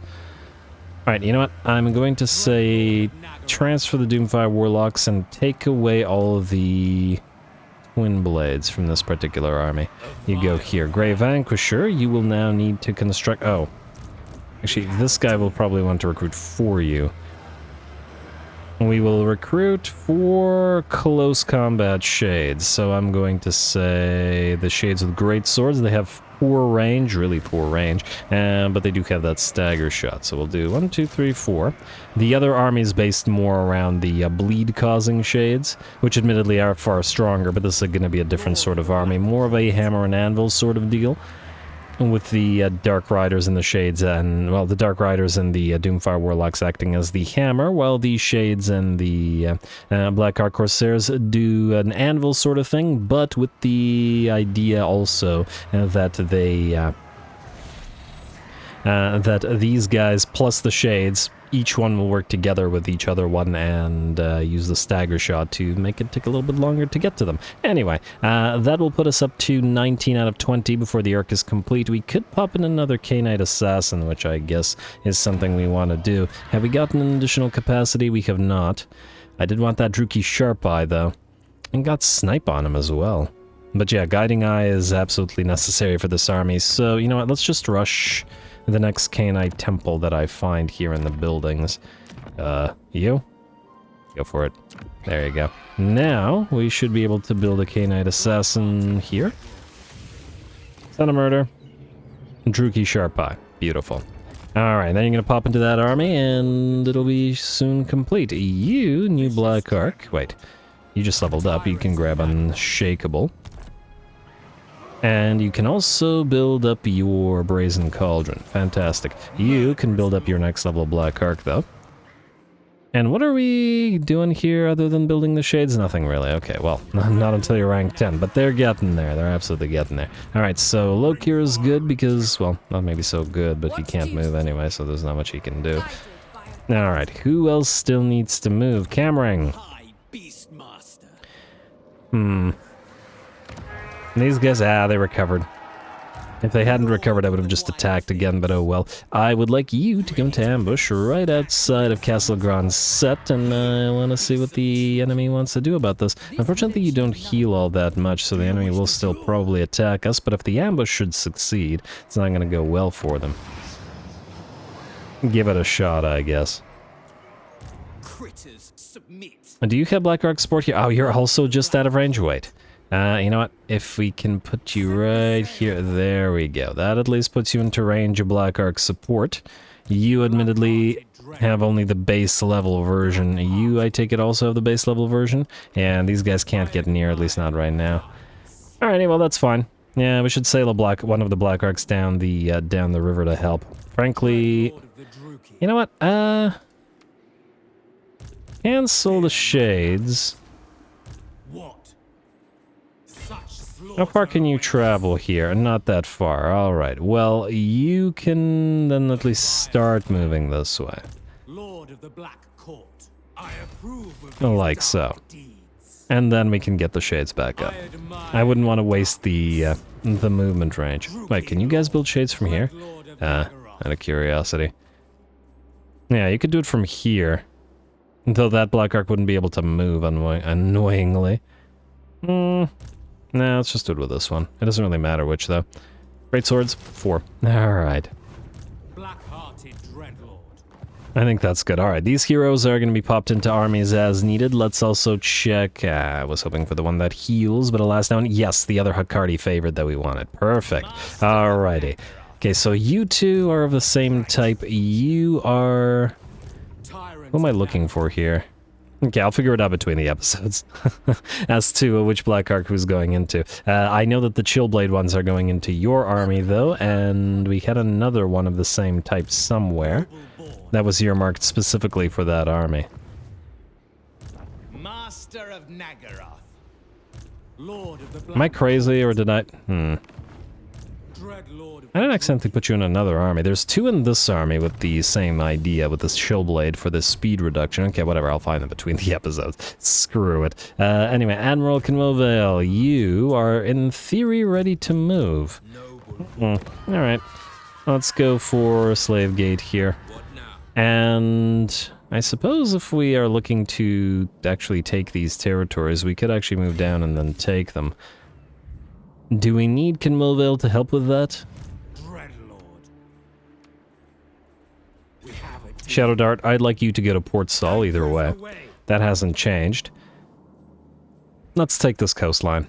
Alright, you know what? I'm going to say transfer the Doomfire Warlocks and take away all of the Twin Blades from this particular army. You go here. Grey Vanquisher, you will now need to construct... Oh. Actually, this guy will probably want to recruit for you. We will recruit 4 close combat shades. So I'm going to say the shades with great swords. They have poor range, really poor range, but they do have that stagger shot. So we'll do 1, 2, 3, 4. The other army is based more around the bleed-causing shades, which admittedly are far stronger, but this is going to be a different sort of army. More of a hammer and anvil sort of deal. With the Dark Riders and the Shades, and, well, the Dark Riders and the Doomfire Warlocks acting as the hammer, while the Shades and the Black Ark Corsairs do an anvil sort of thing, but with the idea also that they... that these guys, plus the Shades, each one will work together with each other one and use the stagger shot to make it take a little bit longer to get to them. Anyway, that will put us up to 19 out of 20 before the arc is complete. We could pop in another K-Knight Assassin, which I guess is something we want to do. Have we gotten an additional capacity? We have not. I did want that Druchii Sharp Eye, though. And got Snipe on him as well. But yeah, Guiding Eye is absolutely necessary for this army, so you know what, let's just rush the next K-Knight temple that I find here in the buildings. You? Go for it. There you go. Now, we should be able to build a K-Knight Assassin here. Son of Murder. Druchii Sharp Eye. Beautiful. Alright, then you're gonna pop into that army, and it'll be soon complete. You, new Black Ark. Wait. You just leveled up. You can grab Unshakable. And you can also build up your Brazen Cauldron. Fantastic. You can build up your next level Black Ark, though. And what are we doing here other than building the Shades? Nothing really. Okay, well, not until you're rank 10, but they're getting there. They're absolutely getting there. Alright, so Lokhir is good because, well, not maybe so good, but he can't move anyway, so there's not much he can do. Alright, who else still needs to move? Camring. These guys, they recovered. If they hadn't recovered, I would have just attacked again, but oh well. I would like you to come to ambush right outside of Castle Grand Set, and I want to see what the enemy wants to do about this. Unfortunately, you don't heal all that much, so the enemy will still probably attack us, but if the ambush should succeed, it's not going to go well for them. Give it a shot, I guess. Do you have Black Ark support here? Oh, you're also just out of range? Wait. You know what? If we can put you right here, there we go. That at least puts you into range of Black Ark support. You admittedly have only the base level version. You, I take it, also have the base level version. And these guys can't get near, at least not right now. Alrighty, well that's fine. Yeah, we should sail one of the Black Arks down the river to help. Frankly, you know what? Cancel the Shades. How far can you travel here? Not that far. Alright, well, you can then at least start moving this way. Lord of the Black Court, I approve of like so. And then we can get the Shades back up. I wouldn't want to waste the movement range. Wait, can you guys build Shades from here? Out of curiosity. Yeah, you could do it from here. Though that Black Ark wouldn't be able to move annoyingly. Nah, let's just do it with this one. It doesn't really matter which, though. Great swords, 4. Alright. I think that's good. Alright, these heroes are going to be popped into armies as needed. Let's also check... I was hoping for the one that heals, but alas, no. Yes, the other Hakardi favored that we wanted. Perfect. Alrighty. Okay, so you two are of the same type. You are... Who am I looking for here? Okay, I'll figure it out between the episodes as to which Black Ark who's going into. I know that the Chillblade ones are going into your army, though, and we had another one of the same type somewhere that was earmarked specifically for that army. Master of Nagaroth, Lord of the Black. Am I crazy, or did I... I didn't accidentally put you in another army. There's 2 in this army with the same idea, with this shield blade for this speed reduction. Okay, whatever, I'll find them between the episodes. Screw it. Anyway, Admiral Kinmovale, you are in theory ready to move. Alright, let's go for Slave Gate here. And I suppose if we are looking to actually take these territories, we could actually move down and then take them. Do we need Kinmovale to help with that? Shadow Dart, I'd like you to go to Port Saul either way. That hasn't changed. Let's take this coastline.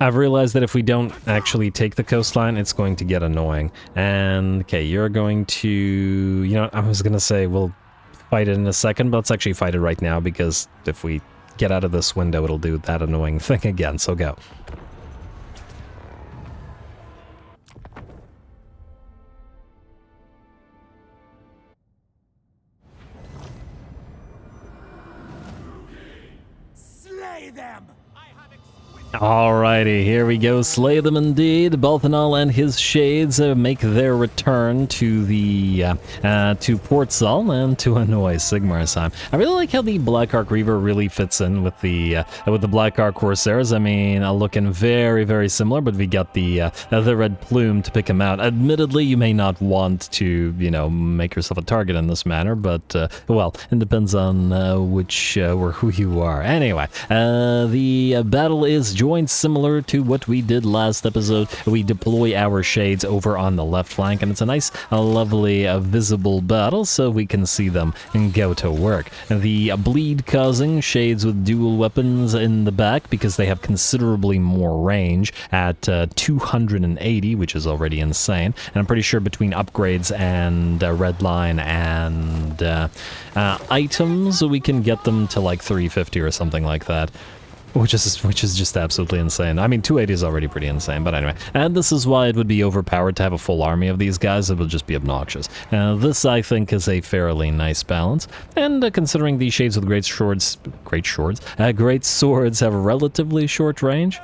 I've realized that if we don't actually take the coastline, it's going to get annoying. And, okay, you're going to... You know, I was going to say we'll fight it in a second, but let's actually fight it right now, because if we get out of this window, it'll do that annoying thing again, so go. Slay them! Alrighty, here we go. Slay them indeed. Balthanol and his shades make their return to the to Port Saul and to annoy Sigmarsheim. I really like how the Black Ark Reaver really fits in with the Black Ark Corsairs. I mean, looking very, very similar, but we got the red plume to pick him out. Admittedly, you may not want to, you know, make yourself a target in this manner, but well, it depends on which or who you are. Anyway, the battle is joined similar to what we did last episode. We deploy our shades over on the left flank, and it's a nice, lovely, visible battle, so we can see them and go to work. The bleed-causing shades with dual weapons in the back, because they have considerably more range at 280, which is already insane. And I'm pretty sure between upgrades and red line and items, we can get them to like 350 or something like that. Which is just absolutely insane. I mean, 280 is already pretty insane, but anyway. And this is why it would be overpowered to have a full army of these guys. It would just be obnoxious. This, I think, is a fairly nice balance. And considering these shades with great swords have relatively short range.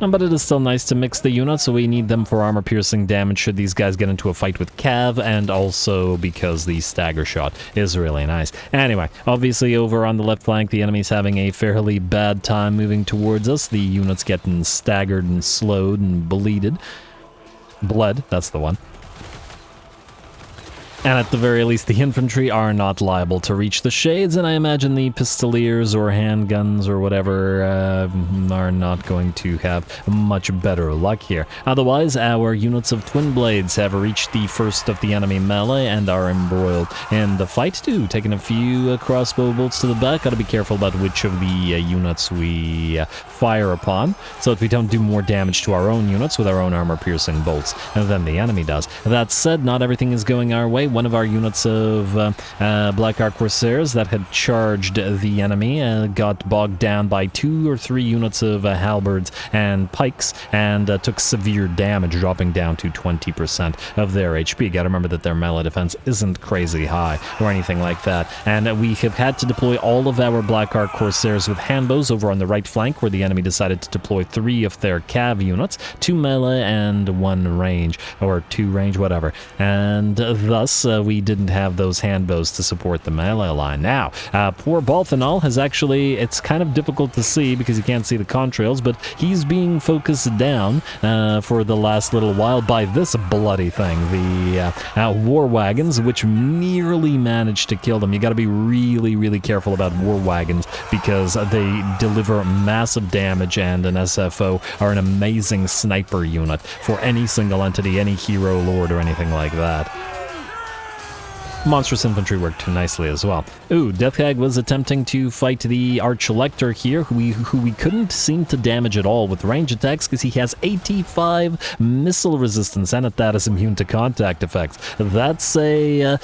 But it is still nice to mix the units, so we need them for armor-piercing damage should these guys get into a fight with Cav, and also because the stagger shot is really nice. Anyway, obviously over on the left flank, the enemy's having a fairly bad time moving towards us. The units getting staggered and slowed and bleeded. Bled, that's the one. And at the very least, the infantry are not liable to reach the shades, and I imagine the pistoliers or handguns or whatever are not going to have much better luck here. Otherwise, our units of twin blades have reached the first of the enemy melee and are embroiled in the fight too, taking a few crossbow bolts to the back. Gotta be careful about which of the units we fire upon, so that we don't do more damage to our own units with our own armor-piercing bolts than the enemy does. That said, not everything is going our way. One of our units of Black Ark Corsairs that had charged the enemy got bogged down by 2 or 3 units of halberds and pikes and took severe damage, dropping down to 20% of their HP. Gotta remember that their melee defense isn't crazy high or anything like that. And we have had to deploy all of our Black Ark Corsairs with handbows over on the right flank, where the enemy decided to deploy 3 of their cav units, 2 melee and 1 range, or 2 range, whatever. And thus, we didn't have those handbows to support the melee line. Now, poor Balthanol has actually, it's kind of difficult to see because you can't see the contrails, but he's being focused down for the last little while by this bloody thing, the war wagons, which nearly managed to kill them. You got to be really, really careful about war wagons because they deliver massive damage, and an SFO are an amazing sniper unit for any single entity, any hero, lord, or anything like that. Monstrous infantry worked nicely as well. Ooh, Deathhag was attempting to fight the Arch-Elector here, who we couldn't seem to damage at all with range attacks because he has 85 missile resistance, and at that is immune to contact effects. That's a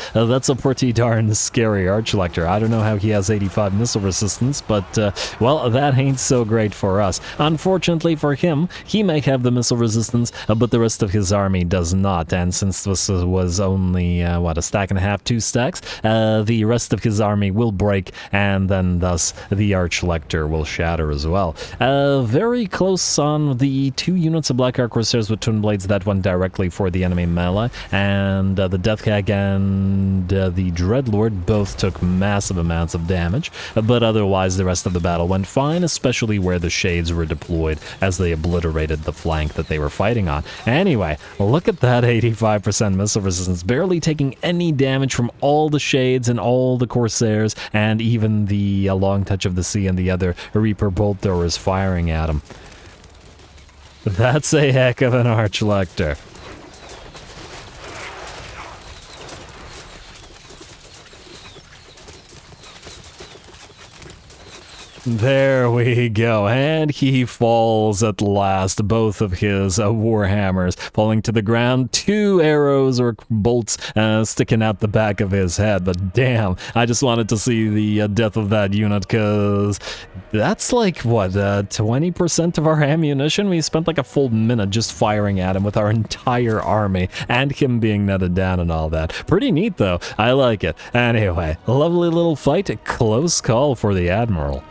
pretty darn scary Arch-Elector. I don't know how he has 85 missile resistance, but well, that ain't so great for us. Unfortunately for him, he may have the missile resistance, but the rest of his army does not. And since this was only what, a stack and a half up 2 stacks, the rest of his army will break, and then thus the Archlector will shatter as well. Very close on the 2 units of Black Ark Corsairs with Twin Blades that went directly for the enemy melee, and the Death Hag and the Dreadlord both took massive amounts of damage, but otherwise the rest of the battle went fine, especially where the Shades were deployed as they obliterated the flank that they were fighting on. Anyway, look at that 85% missile resistance, barely taking any damage from all the Shades and all the Corsairs, and even the Long Touch of the Sea and the other Reaper bolt throwers firing at him. That's a heck of an Archlector. There we go, and he falls at last, both of his Warhammers falling to the ground, 2 arrows or bolts sticking out the back of his head, but damn, I just wanted to see the death of that unit, because that's like, what, 20% of our ammunition? We spent like a full minute just firing at him with our entire army, and him being netted down and all that. Pretty neat though, I like it. Anyway, lovely little fight, close call for the Admiral.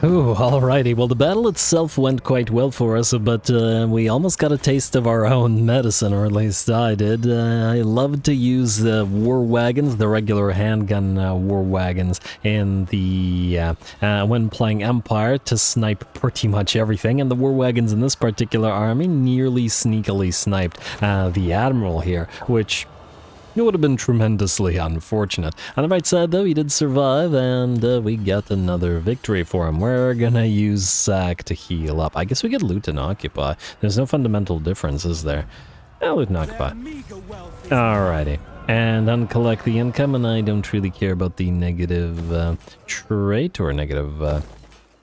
Ooh, alrighty. Well, the battle itself went quite well for us, but we almost got a taste of our own medicine, or at least I did. I love to use the war wagons, the regular handgun war wagons, in the when playing Empire to snipe pretty much everything, and the war wagons in this particular army nearly sneakily sniped the Admiral here, which it would have been tremendously unfortunate. On the right side, though, he did survive, and we got another victory for him. We're gonna use Sack to heal up. I guess we could loot and occupy. There's no fundamental difference, is there? Loot and occupy. Alrighty. And uncollect the income, and I don't really care about the negative trait or negative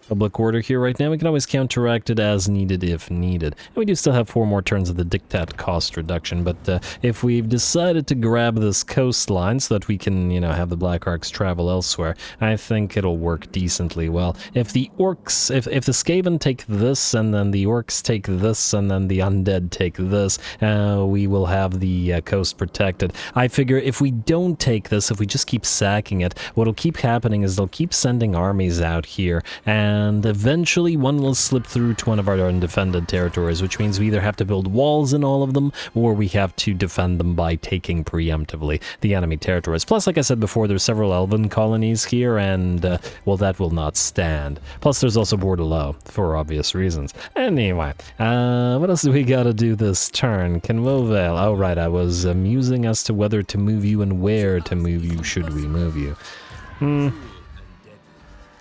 public order here right now. We can always counteract it as needed if needed. And we do still have 4 more turns of the Dictat cost reduction, but if we've decided to grab this coastline so that we can, you know, have the Black Arks travel elsewhere, I think it'll work decently well. If the Orcs, if the Skaven take this, and then the Orcs take this, and then the Undead take this, we will have the coast protected. I figure if we don't take this, if we just keep sacking it, what'll keep happening is they'll keep sending armies out here, and eventually one will slip through to one of our undefended territories, which means we either have to build walls in all of them, or we have to defend them by taking preemptively the enemy territories. Plus, like I said before, there's several elven colonies here, and, well, that will not stand. Plus, there's also Bordelot, for obvious reasons. Anyway, what else do we gotta do this turn? Kenwovale. Oh, right, I was musing as to whether to move you and where to move you, should we move you.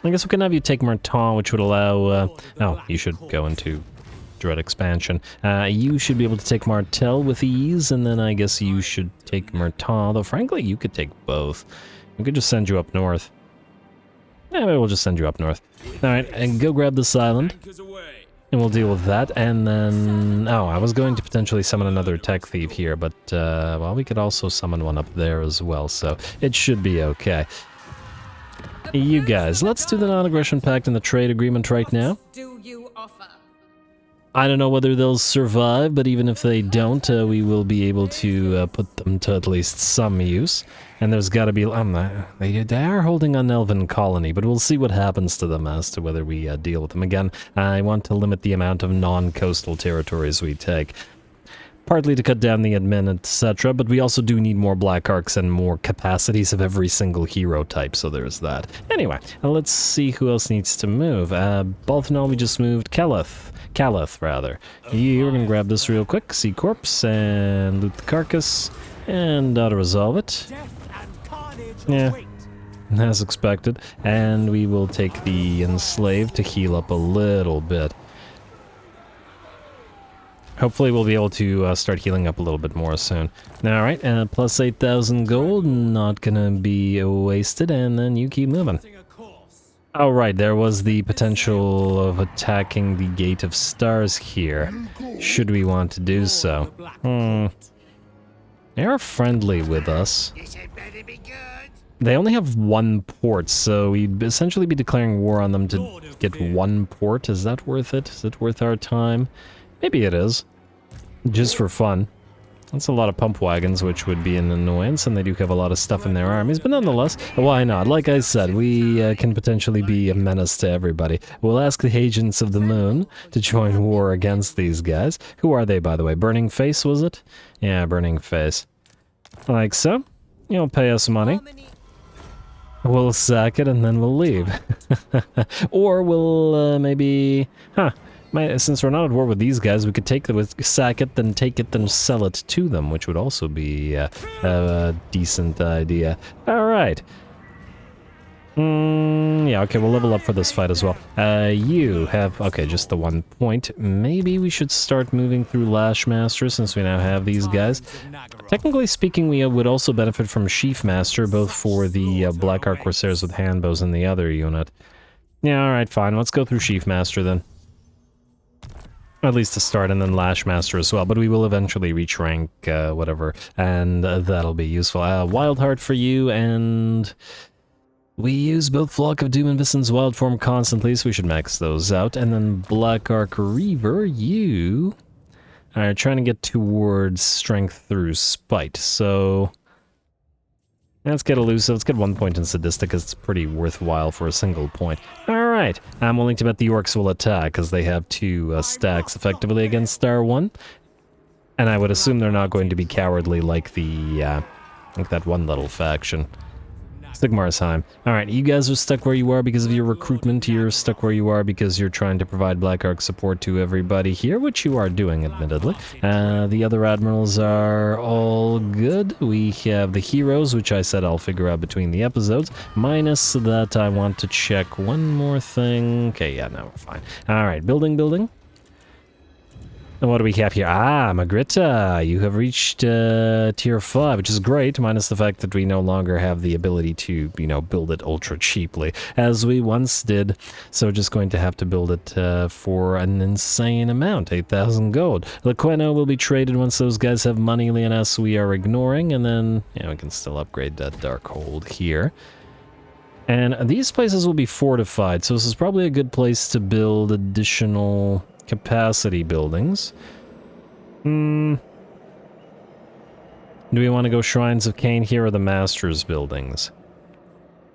I guess we can have you take Martin, which would allow, oh, you should go into Dread Expansion. You should be able to take Martel with ease, and then I guess you should take Martin, though frankly, you could take both. We could just send you up north. Yeah, maybe we'll just send you up north. Alright, and go grab this island, and we'll deal with that, and then, oh, I was going to potentially summon another Tech Thief here, but, well, we could also summon one up there as well, so it should be okay. You guys, let's do the non-aggression pact and the trade agreement right now. I don't know whether they'll survive, but even if they don't, we will be able to put them to at least some use. And there's got to be... they are holding an elven colony, but we'll see what happens to them as to whether we deal with them. Again, I want to limit the amount of non-coastal territories we take. Partly to cut down the admin, etc., but we also do need more Black Arks and more capacities of every single hero type, so there's that. Anyway, let's see who else needs to move. Balthanol, we just moved. Calith, rather. You're gonna grab this real quick, Sea Corpse, and loot the carcass, and auto-resolve it. Yeah, as expected. And we will take the Enslaved to heal up a little bit. Hopefully we'll be able to start healing up a little bit more soon. Alright, plus 8,000 gold, not gonna be wasted, and then you keep moving. Oh right, there was the potential of attacking the Gate of Stars here, should we want to do so. They are friendly with us. They only have one port, so we'd essentially be declaring war on them to get one port. Is that worth it? Is it worth our time? Maybe it is. Just for fun. That's a lot of pump wagons, which would be an annoyance, and they do have a lot of stuff in their armies, but nonetheless, why not? Like I said, we can potentially be a menace to everybody. We'll ask the Agents of the Moon to join war against these guys. Who are they, by the way? Burning Face, was it? Yeah, Burning Face. Like so. You'll pay us money. We'll sack it, and then we'll leave. Or we'll, maybe... Since we're not at war with these guys, we could sack it, then take it, then sell it to them, which would also be a decent idea. Alright. Yeah, okay, we'll level up for this fight as well. You have... Okay, just the 1 point. Maybe we should start moving through Lashmaster, since we now have these guys. Technically speaking, we would also benefit from Sheafmaster, both for the Black Ark Corsairs with handbows and the other unit. Yeah, alright, fine. Let's go through Sheafmaster then. At least to start, and then Lashmaster as well, but we will eventually reach rank, whatever, and that'll be useful. Wildheart for you, and we use both Flock of Doom and Vison's Wild Form constantly, so we should max those out. And then Black Ark Reaver, you are trying to get towards Strength through Spite, so... Let's get elusive. Let's get 1 point in sadistic, because it's pretty worthwhile for a single point. Alright, I'm willing to bet the orcs will attack, because they have 2 stacks effectively against Star 1. And I would assume they're not going to be cowardly like like that one little faction. Sigmarsheim. Alright, you guys are stuck where you are because of your recruitment. You're stuck where you are because you're trying to provide Black Ark support to everybody here, which you are doing, admittedly. The other admirals are all good. We have the heroes, which I said I'll figure out between the episodes. Minus that I want to check one more thing. Okay, yeah, no, we're fine. Alright, building. And what do we have here? Ah, Magritta, you have reached tier 5, which is great, minus the fact that we no longer have the ability to, you know, build it ultra cheaply, as we once did. So just going to have to build it for an insane amount, 8,000 gold. Lequeno will be traded once those guys have money, Leonas we are ignoring, and then, yeah, we can still upgrade that Darkhold here. And these places will be fortified, so this is probably a good place to build additional... capacity buildings. Do we want to go Shrines of Cain here or the Masters buildings?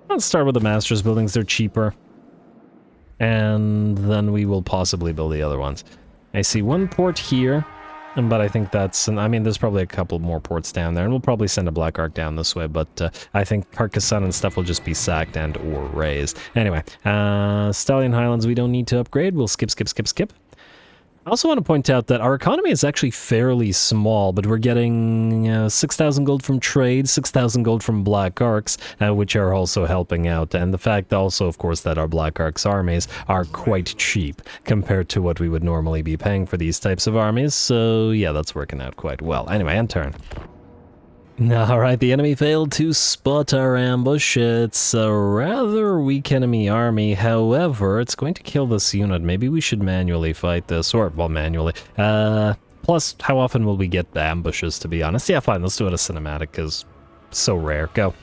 Let's start with the Masters buildings, they're cheaper. And then we will possibly build the other ones. I see one port here, but I think that's... I mean, there's probably a couple more ports down there, and we'll probably send a Black Ark down this way, but I think Carcassonne and stuff will just be sacked and or razed. Anyway, Stallion Highlands we don't need to upgrade, we'll skip. I also want to point out that our economy is actually fairly small, but we're getting 6,000 gold from trade, 6,000 gold from Black Arks, which are also helping out. And the fact also, of course, that our Black Arks armies are quite cheap compared to what we would normally be paying for these types of armies. So yeah, that's working out quite well. Anyway, end turn. Alright, the enemy failed to spot our ambush. It's a rather weak enemy army, however, it's going to kill this unit. Maybe we should manually fight this, or, well, manually. Plus, how often will we get the ambushes, to be honest? Yeah, fine, let's do it as cinematic, because it's so rare. Go.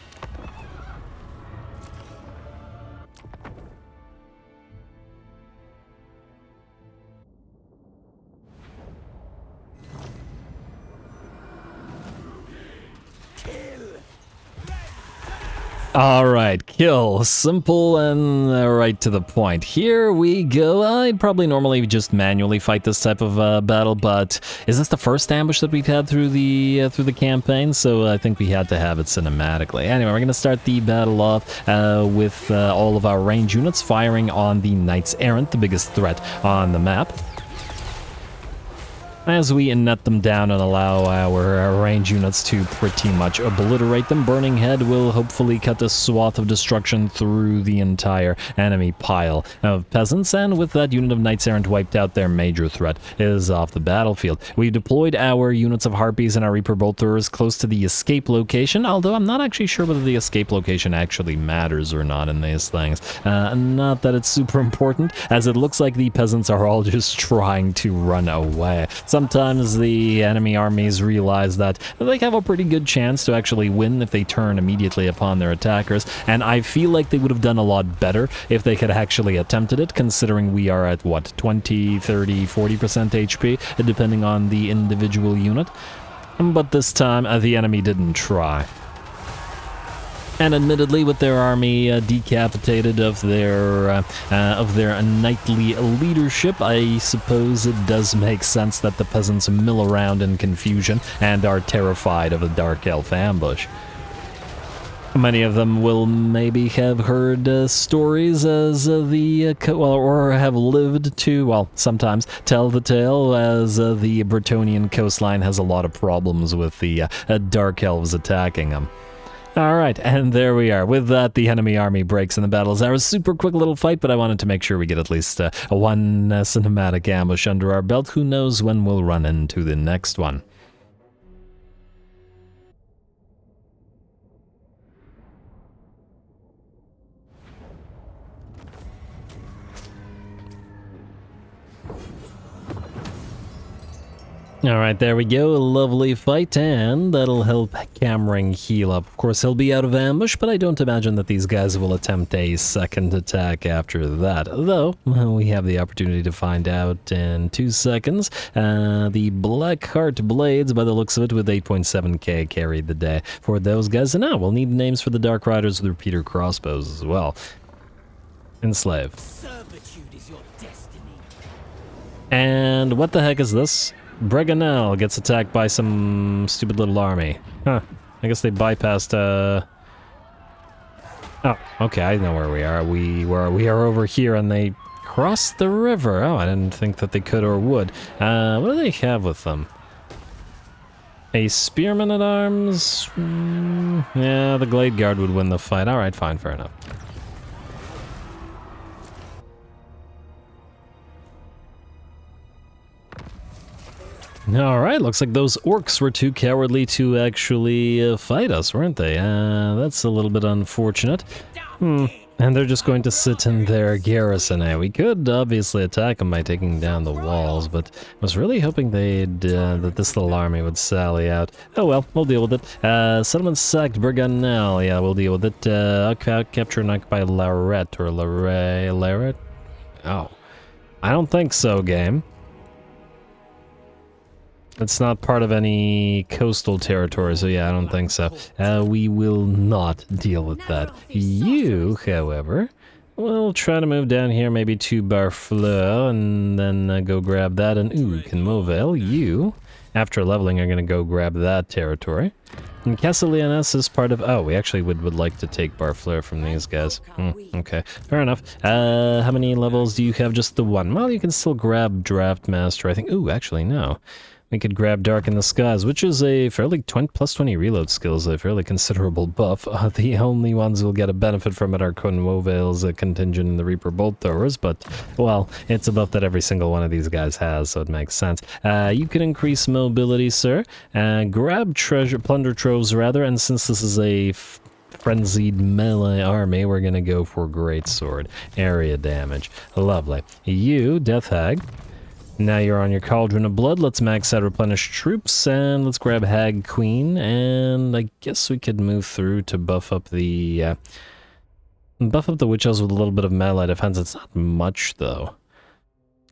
Alright, kill. Simple and right to the point. Here we go. I'd probably normally just manually fight this type of battle, but is this the first ambush that we've had through the campaign? So I think we had to have it cinematically. Anyway, we're going to start the battle off with all of our range units firing on the Knights Errant, the biggest threat on the map. As we net them down and allow our range units to pretty much obliterate them, Burning Head will hopefully cut a swath of destruction through the entire enemy pile of peasants, and with that unit of Knights Errant wiped out, their major threat is off the battlefield. We've deployed our units of Harpies and our Reaper Bolters close to the escape location, although I'm not actually sure whether the escape location actually matters or not in these things. Not that it's super important, as it looks like the peasants are all just trying to run away. Sometimes the enemy armies realize that they have a pretty good chance to actually win if they turn immediately upon their attackers, and I feel like they would have done a lot better if they had actually attempted it, considering we are at, what, 20, 30, 40% HP, depending on the individual unit. But this time, the enemy didn't try. And admittedly, with their army decapitated of their knightly leadership, I suppose it does make sense that the peasants mill around in confusion and are terrified of a Dark Elf ambush. Many of them will maybe have heard stories as or have lived to, well, sometimes tell the tale, as the Bretonnian coastline has a lot of problems with the Dark Elves attacking them. Alright, and there we are. With that, the enemy army breaks in the battle's hour. Super quick little fight, but I wanted to make sure we get at least one cinematic ambush under our belt. Who knows when we'll run into the next one. Alright, there we go, a lovely fight, and that'll help Cameron heal up. Of course, he'll be out of ambush, but I don't imagine that these guys will attempt a second attack after that. Though, we have the opportunity to find out in 2 seconds. The Blackheart Blades, by the looks of it, with 8.7k carried the day for those guys. And now we'll need names for the Dark Riders with repeater crossbows as well. Enslave. Servitude is your destiny. And what the heck is this? Breganel gets attacked by some stupid little army. Huh. I guess they bypassed, Oh, okay, I know where we are. We are over here, and they crossed the river. Oh, I didn't think that they could or would. What do they have with them? A spearman at arms? Yeah, the Glade Guard would win the fight. Alright, fine, fair enough. Alright, looks like those orcs were too cowardly to actually fight us, weren't they? That's a little bit unfortunate. And they're just going to sit in their garrison. We could obviously attack them by taking down the walls, but I was really hoping they'd, that this little army would sally out. Oh well, we'll deal with it. Settlement sacked, Berganel. Yeah, we'll deal with it. Capture and occupy Larette, or Larette? Oh. I don't think so, game. It's not part of any coastal territory, so yeah, I don't think so. We will not deal with that. You, however, will try to move down here, maybe to Barfleur, and then go grab that, and ooh, Canmovale, you, after leveling, are going to go grab that territory. And Castle Lyonesse is part of... Oh, we actually would like to take Barfleur from these guys. Okay, fair enough. How many levels do you have? Just the one. Well, you can still grab Draft Master, I think. Ooh, actually, no. We could grab Dark in the Skies, which is a fairly plus 20 reload skills, a fairly considerable buff. The only ones who'll get a benefit from it are Conmovale's contingent and the Reaper Bolt Throwers, but, well, it's a buff that every single one of these guys has, so it makes sense. You can increase mobility, sir. Grab plunder troves, rather, and since this is a frenzied melee army, we're gonna go for Greatsword. Area damage. Lovely. You, Death Hag. Now you're on your Cauldron of Blood. Let's max out Replenish Troops, and let's grab Hag Queen, and I guess we could move through to buff up the Witch Elves with a little bit of melee defense. It's not much, though.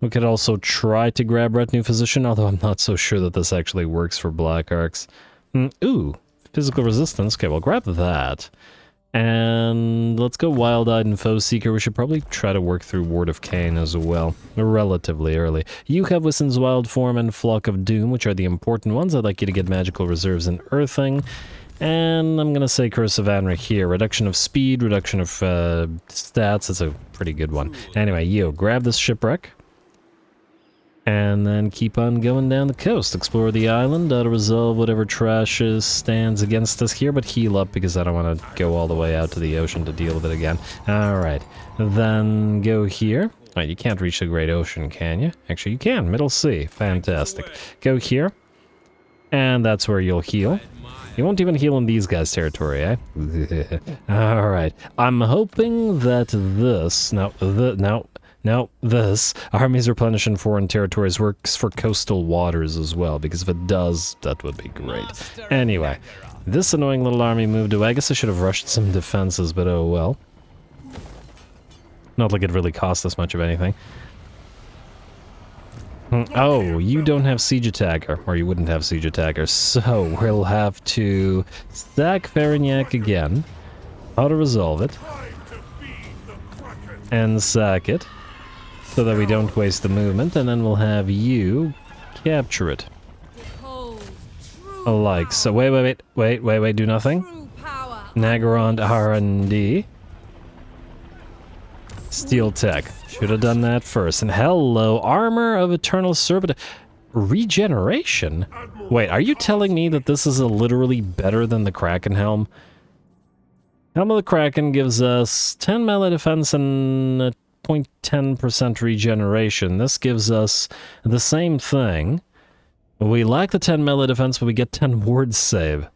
We could also try to grab Retinue Physician, although I'm not so sure that this actually works for Black Arcs. Ooh, Physical Resistance. Okay, we'll grab that. And let's go Wild-Eyed and Foe Seeker. We should probably try to work through Ward of Cain as well, relatively early. You have Wissen's Wild Form and Flock of Doom, which are the important ones. I'd like you to get magical reserves in Earthing. And I'm going to say Curse of Anric here. Reduction of speed, reduction of stats. That's a pretty good one. Anyway, you grab this shipwreck. And then keep on going down the coast. Explore the island, resolve whatever trash stands against us here, but heal up because I don't want to go all the way out to the ocean to deal with it again. Alright, then go here. Wait, you can't reach the Great Ocean, can you? Actually, you can. Middle Sea. Fantastic. Go here. And that's where you'll heal. You won't even heal in these guys' territory, eh? Alright. I'm hoping that this... No, this. Armies replenish in foreign territories works for coastal waters as well, because if it does, that would be great. Anyway, this annoying little army moved away. I guess I should have rushed some defenses, but oh well. Not like it really cost us much of anything. Oh, you don't have siege attacker, or you wouldn't have siege attacker, so we'll have to sack Farignac again, auto-resolve it, and sack it, so that we don't waste the movement, and then we'll have you capture it. Like so. Wait, do nothing. Nagarond R&D. Steel Tech. Should have done that first. And hello, Armor of Eternal Servant. Regeneration? Wait, are you telling me that this is literally better than the Kraken Helm? Helm of the Kraken gives us 10 melee defense and 0.10% regeneration. This gives us the same thing. We lack the 10 melee defense, but we get 10 ward save.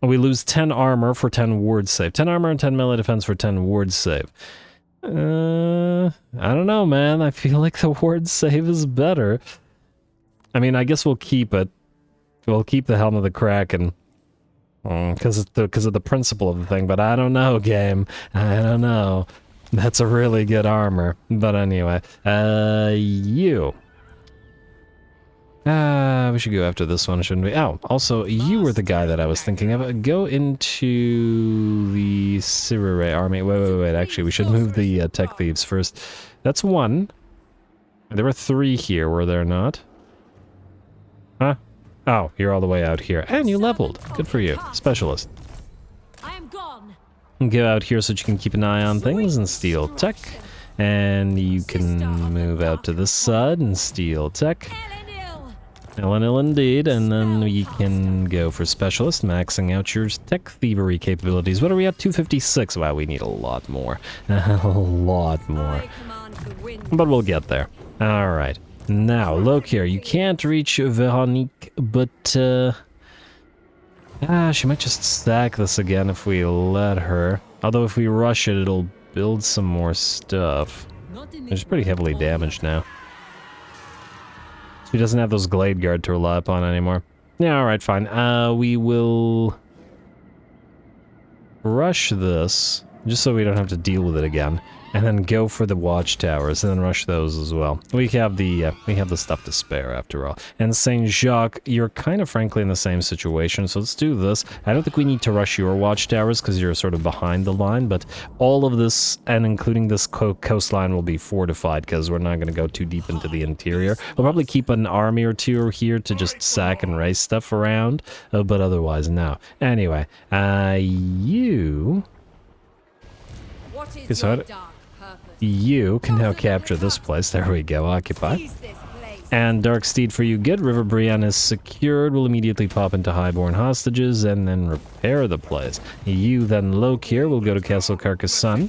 We lose 10 armor for 10 ward save. 10 armor and 10 melee defense for 10 ward save. I don't know, man. I feel like the ward save is better. I mean, I guess we'll keep it. We'll keep the Helm of the Kraken. Because of the principle of the thing, but I don't know, game. I don't know. That's a really good armor. But anyway, you. We should go after this one, shouldn't we? Oh, also, you were the guy that I was thinking of. Go into the Sirere army. Wait. Actually, we should move the tech thieves first. That's one. There were 3 here, were there not? Huh? Oh, you're all the way out here. And you leveled. Good for you. Specialist. I am gone. Go out here so that you can keep an eye on things and steal tech. And you can move out to this side and steal tech. Ill indeed, and then we can go for Specialist, maxing out your tech thievery capabilities. What are we at? 256? Wow, we need a lot more. A lot more. But we'll get there. Alright. Now, Lokhir, you can't reach Veronique, but, she might just stack this again if we let her. Although if we rush it, it'll build some more stuff. It's pretty heavily damaged now. She doesn't have those Glade Guard to rely upon anymore. Yeah, alright, fine. We will rush this, just so we don't have to deal with it again. And then go for the watchtowers, and then rush those as well. We have the stuff to spare, after all. And Saint Jacques, you're kind of frankly in the same situation, so let's do this. I don't think we need to rush your watchtowers, because you're sort of behind the line, but all of this, and including this coastline, will be fortified, because we're not going to go too deep into the interior. We'll probably keep an army or two here to just sack and race stuff around, but otherwise, no. Anyway, you... What is your your dark purpose? You can now capture this place. There we go, occupy. Seize this place. And Dark Steed for you, good. River Brienne is secured. We'll immediately pop into Highborn hostages and then repair the place. You then, Lokhir, will go to Castle Carcassonne,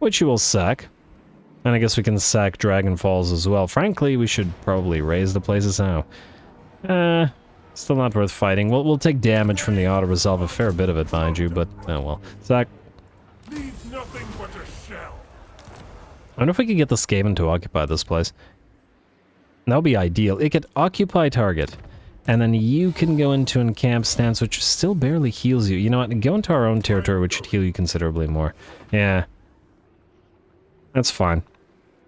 which you will sack. And I guess we can sack Dragon Falls as well. Frankly, we should probably raise the places now. Still not worth fighting. We'll take damage from the auto-resolve, a fair bit of it, mind you, but oh well. Sack. Leave nothing but a shell. I wonder if we could get the Skaven to occupy this place. That would be ideal. It could occupy target, and then you can go into encamp stance, which still barely heals you. You know what? Go into our own territory, which should heal you considerably more. Yeah. That's fine.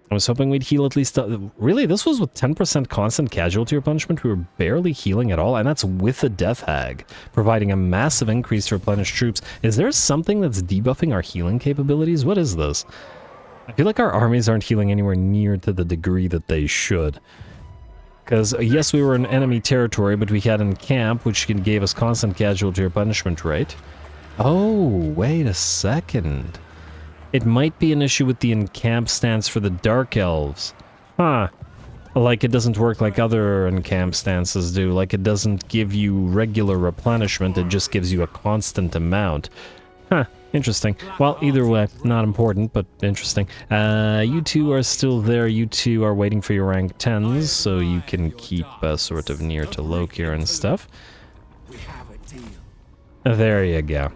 I was hoping we'd heal at least... really? This was with 10% constant casualty replenishment? We were barely healing at all, and that's with a Death Hag, providing a massive increase to replenish troops. Is there something that's debuffing our healing capabilities? What is this? I feel like our armies aren't healing anywhere near to the degree that they should. Because, yes, we were in enemy territory, but we had encamp, which gave us constant casualty replenishment rate. Oh, wait a second. It might be an issue with the encamp stance for the Dark Elves. Huh. Like it doesn't work like other encamp stances do. Like it doesn't give you regular replenishment, it just gives you a constant amount. Huh. Interesting. Well, either way, not important, but interesting. You two are still there. You two are waiting for your rank 10s, so you can keep sort of near to Lokhir and stuff. There you go.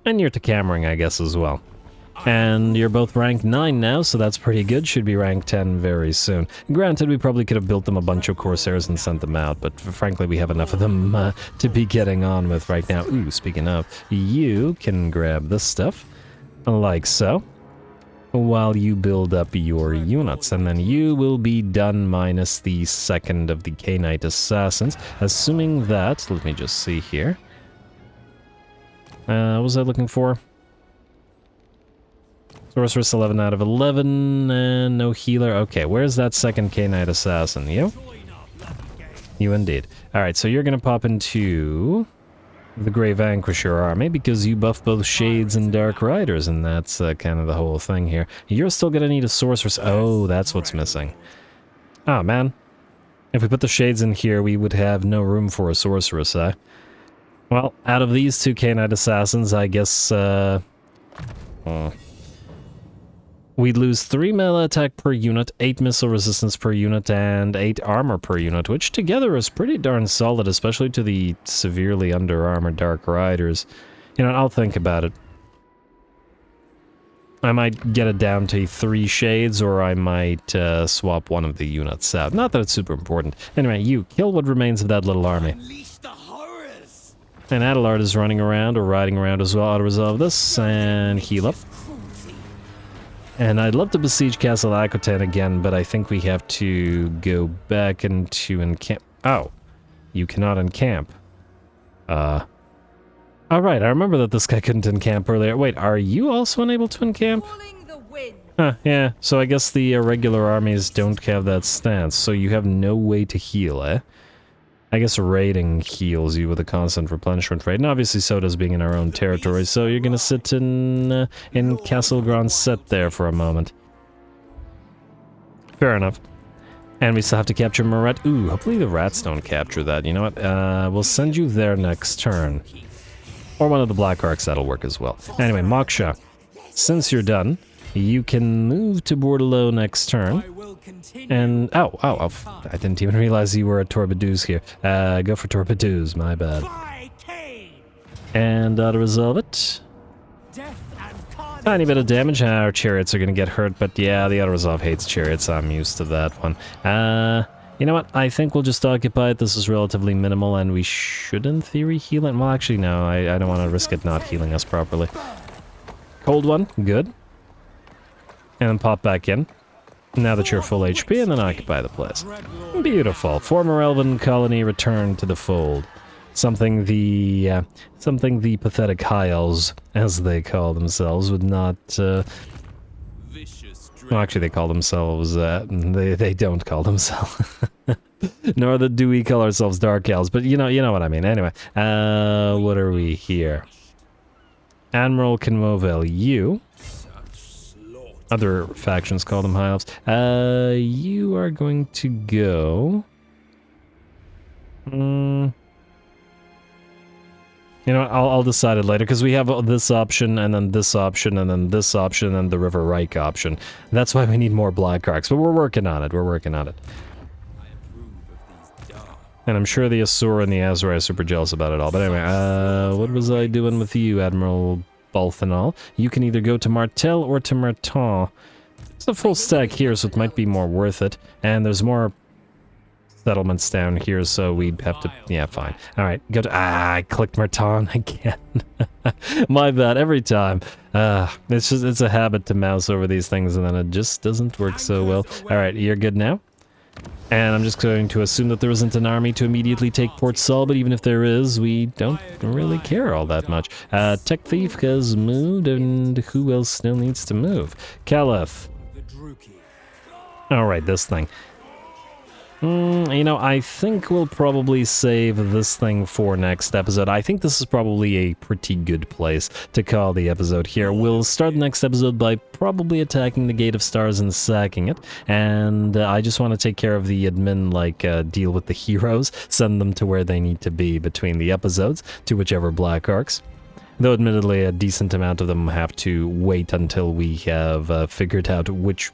And near to Cammering, I guess, as well. And you're both rank 9 now, so that's pretty good. Should be rank 10 very soon. Granted, we probably could have built them a bunch of Corsairs and sent them out, but frankly, we have enough of them to be getting on with right now. Ooh, speaking of, you can grab this stuff, like so, while you build up your units, and then you will be done minus the second of the K-Knight Assassins, assuming that, let me just see here. What was I looking for? Sorceress 11 out of 11, and no healer. Okay, where's that second K-Knight Assassin? You? You indeed. Alright, so you're gonna pop into the Grey Vanquisher army because you buff both Shades and Dark Riders, and that's kind of the whole thing here. You're still gonna need a Sorceress. Oh, that's what's missing. Oh, man. If we put the Shades in here, we would have no room for a Sorceress, eh? Well, out of these two K-Knight Assassins, I guess, we'd lose 3 melee attack per unit, 8 missile resistance per unit, and 8 armor per unit, which together is pretty darn solid, especially to the severely under-armored Dark Riders. You know, I'll think about it. I might get it down to 3 Shades, or I might swap one of the units out. Not that it's super important. Anyway, you kill what remains of that little army. And Adelard is running around, or riding around as well. I'll resolve this, and heal up. And I'd love to besiege Castle Akotan again, but I think we have to go back into encamp. Oh, you cannot encamp. Alright, I remember that this guy couldn't encamp earlier. Wait, are you also unable to encamp? Huh, yeah, so I guess the regular armies don't have that stance, so you have no way to heal, eh? I guess raiding heals you with a constant replenishment rate, and obviously so does being in our own territory, so you're gonna sit in Castle Grand Set there for a moment. Fair enough. And we still have to capture Marat. Ooh, hopefully the rats don't capture that. You know what? We'll send you there next turn. Or one of the Black Arcs, that'll work as well. Anyway, Moksha, since you're done, you can move to Bordelot next turn. And, oh, I didn't even realize you were at Torpedoes here. Go for Torpedoes, my bad. And to resolve it. Tiny bit of damage. Our chariots are gonna get hurt, but yeah, the auto-resolve hates chariots. I'm used to that one. You know what? I think we'll just occupy it. This is relatively minimal, and we should, in theory, heal it. Well, actually, no. I don't want to risk it not healing us properly. Cold one. Good. And then pop back in. Now that you're full HP, and then occupy the place. Beautiful. Former elven colony returned to the fold. Something the pathetic high elves, as they call themselves, would not. Well, actually, they call themselves. They don't call themselves. Nor do we call ourselves Dark Elves, but you know what I mean. Anyway, what are we here? Admiral Kenmovel, you. Other factions call them High Elves. You are going to go... You know what, I'll decide it later, because we have this option, and then this option, and then this option, and the River Reich option. That's why we need more Black Arcs, but we're working on it, And I'm sure the Asura and the Azrai are super jealous about it all. But anyway, what was I doing with you, Admiral Balthanol? You can either go to Martel or to Martin. It's a full stack here, so it might be more worth it. And there's more settlements down here, so we'd have to... Yeah, fine. Alright, go to... I clicked Martin again. My bad, every time. It's a habit to mouse over these things, and then it just doesn't work so well. Alright, you're good now? And I'm just going to assume that there isn't an army to immediately take Port Saul, but even if there is, we don't really care all that much. Tech Thief has moved, and who else still needs to move? Caliph. Alright, this thing. You know, I think we'll probably save this thing for next episode. I think this is probably a pretty good place to call the episode here. We'll start the next episode by probably attacking the Gate of Stars and sacking it. And I just want to take care of the admin, like, deal with the heroes, send them to where they need to be between the episodes, to whichever Black Arcs. Though admittedly a decent amount of them have to wait until we have figured out which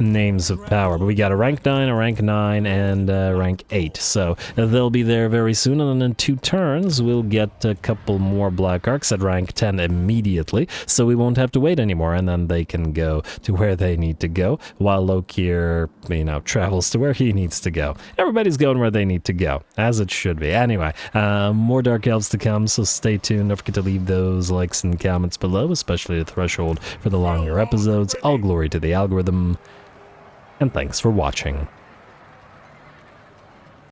names of power. But we got a rank 9, a rank 9, and a rank 8. So they'll be there very soon, and then in 2 turns we'll get a couple more Black Arcs at rank 10 immediately, so we won't have to wait anymore, and then they can go to where they need to go, while Lokhir, you know, travels to where he needs to go. Everybody's going where they need to go, as it should be. Anyway, more Dark Elves to come, so stay tuned. Don't forget to leave those likes and comments below, especially the threshold for the longer episodes. All glory to the algorithm, and thanks for watching.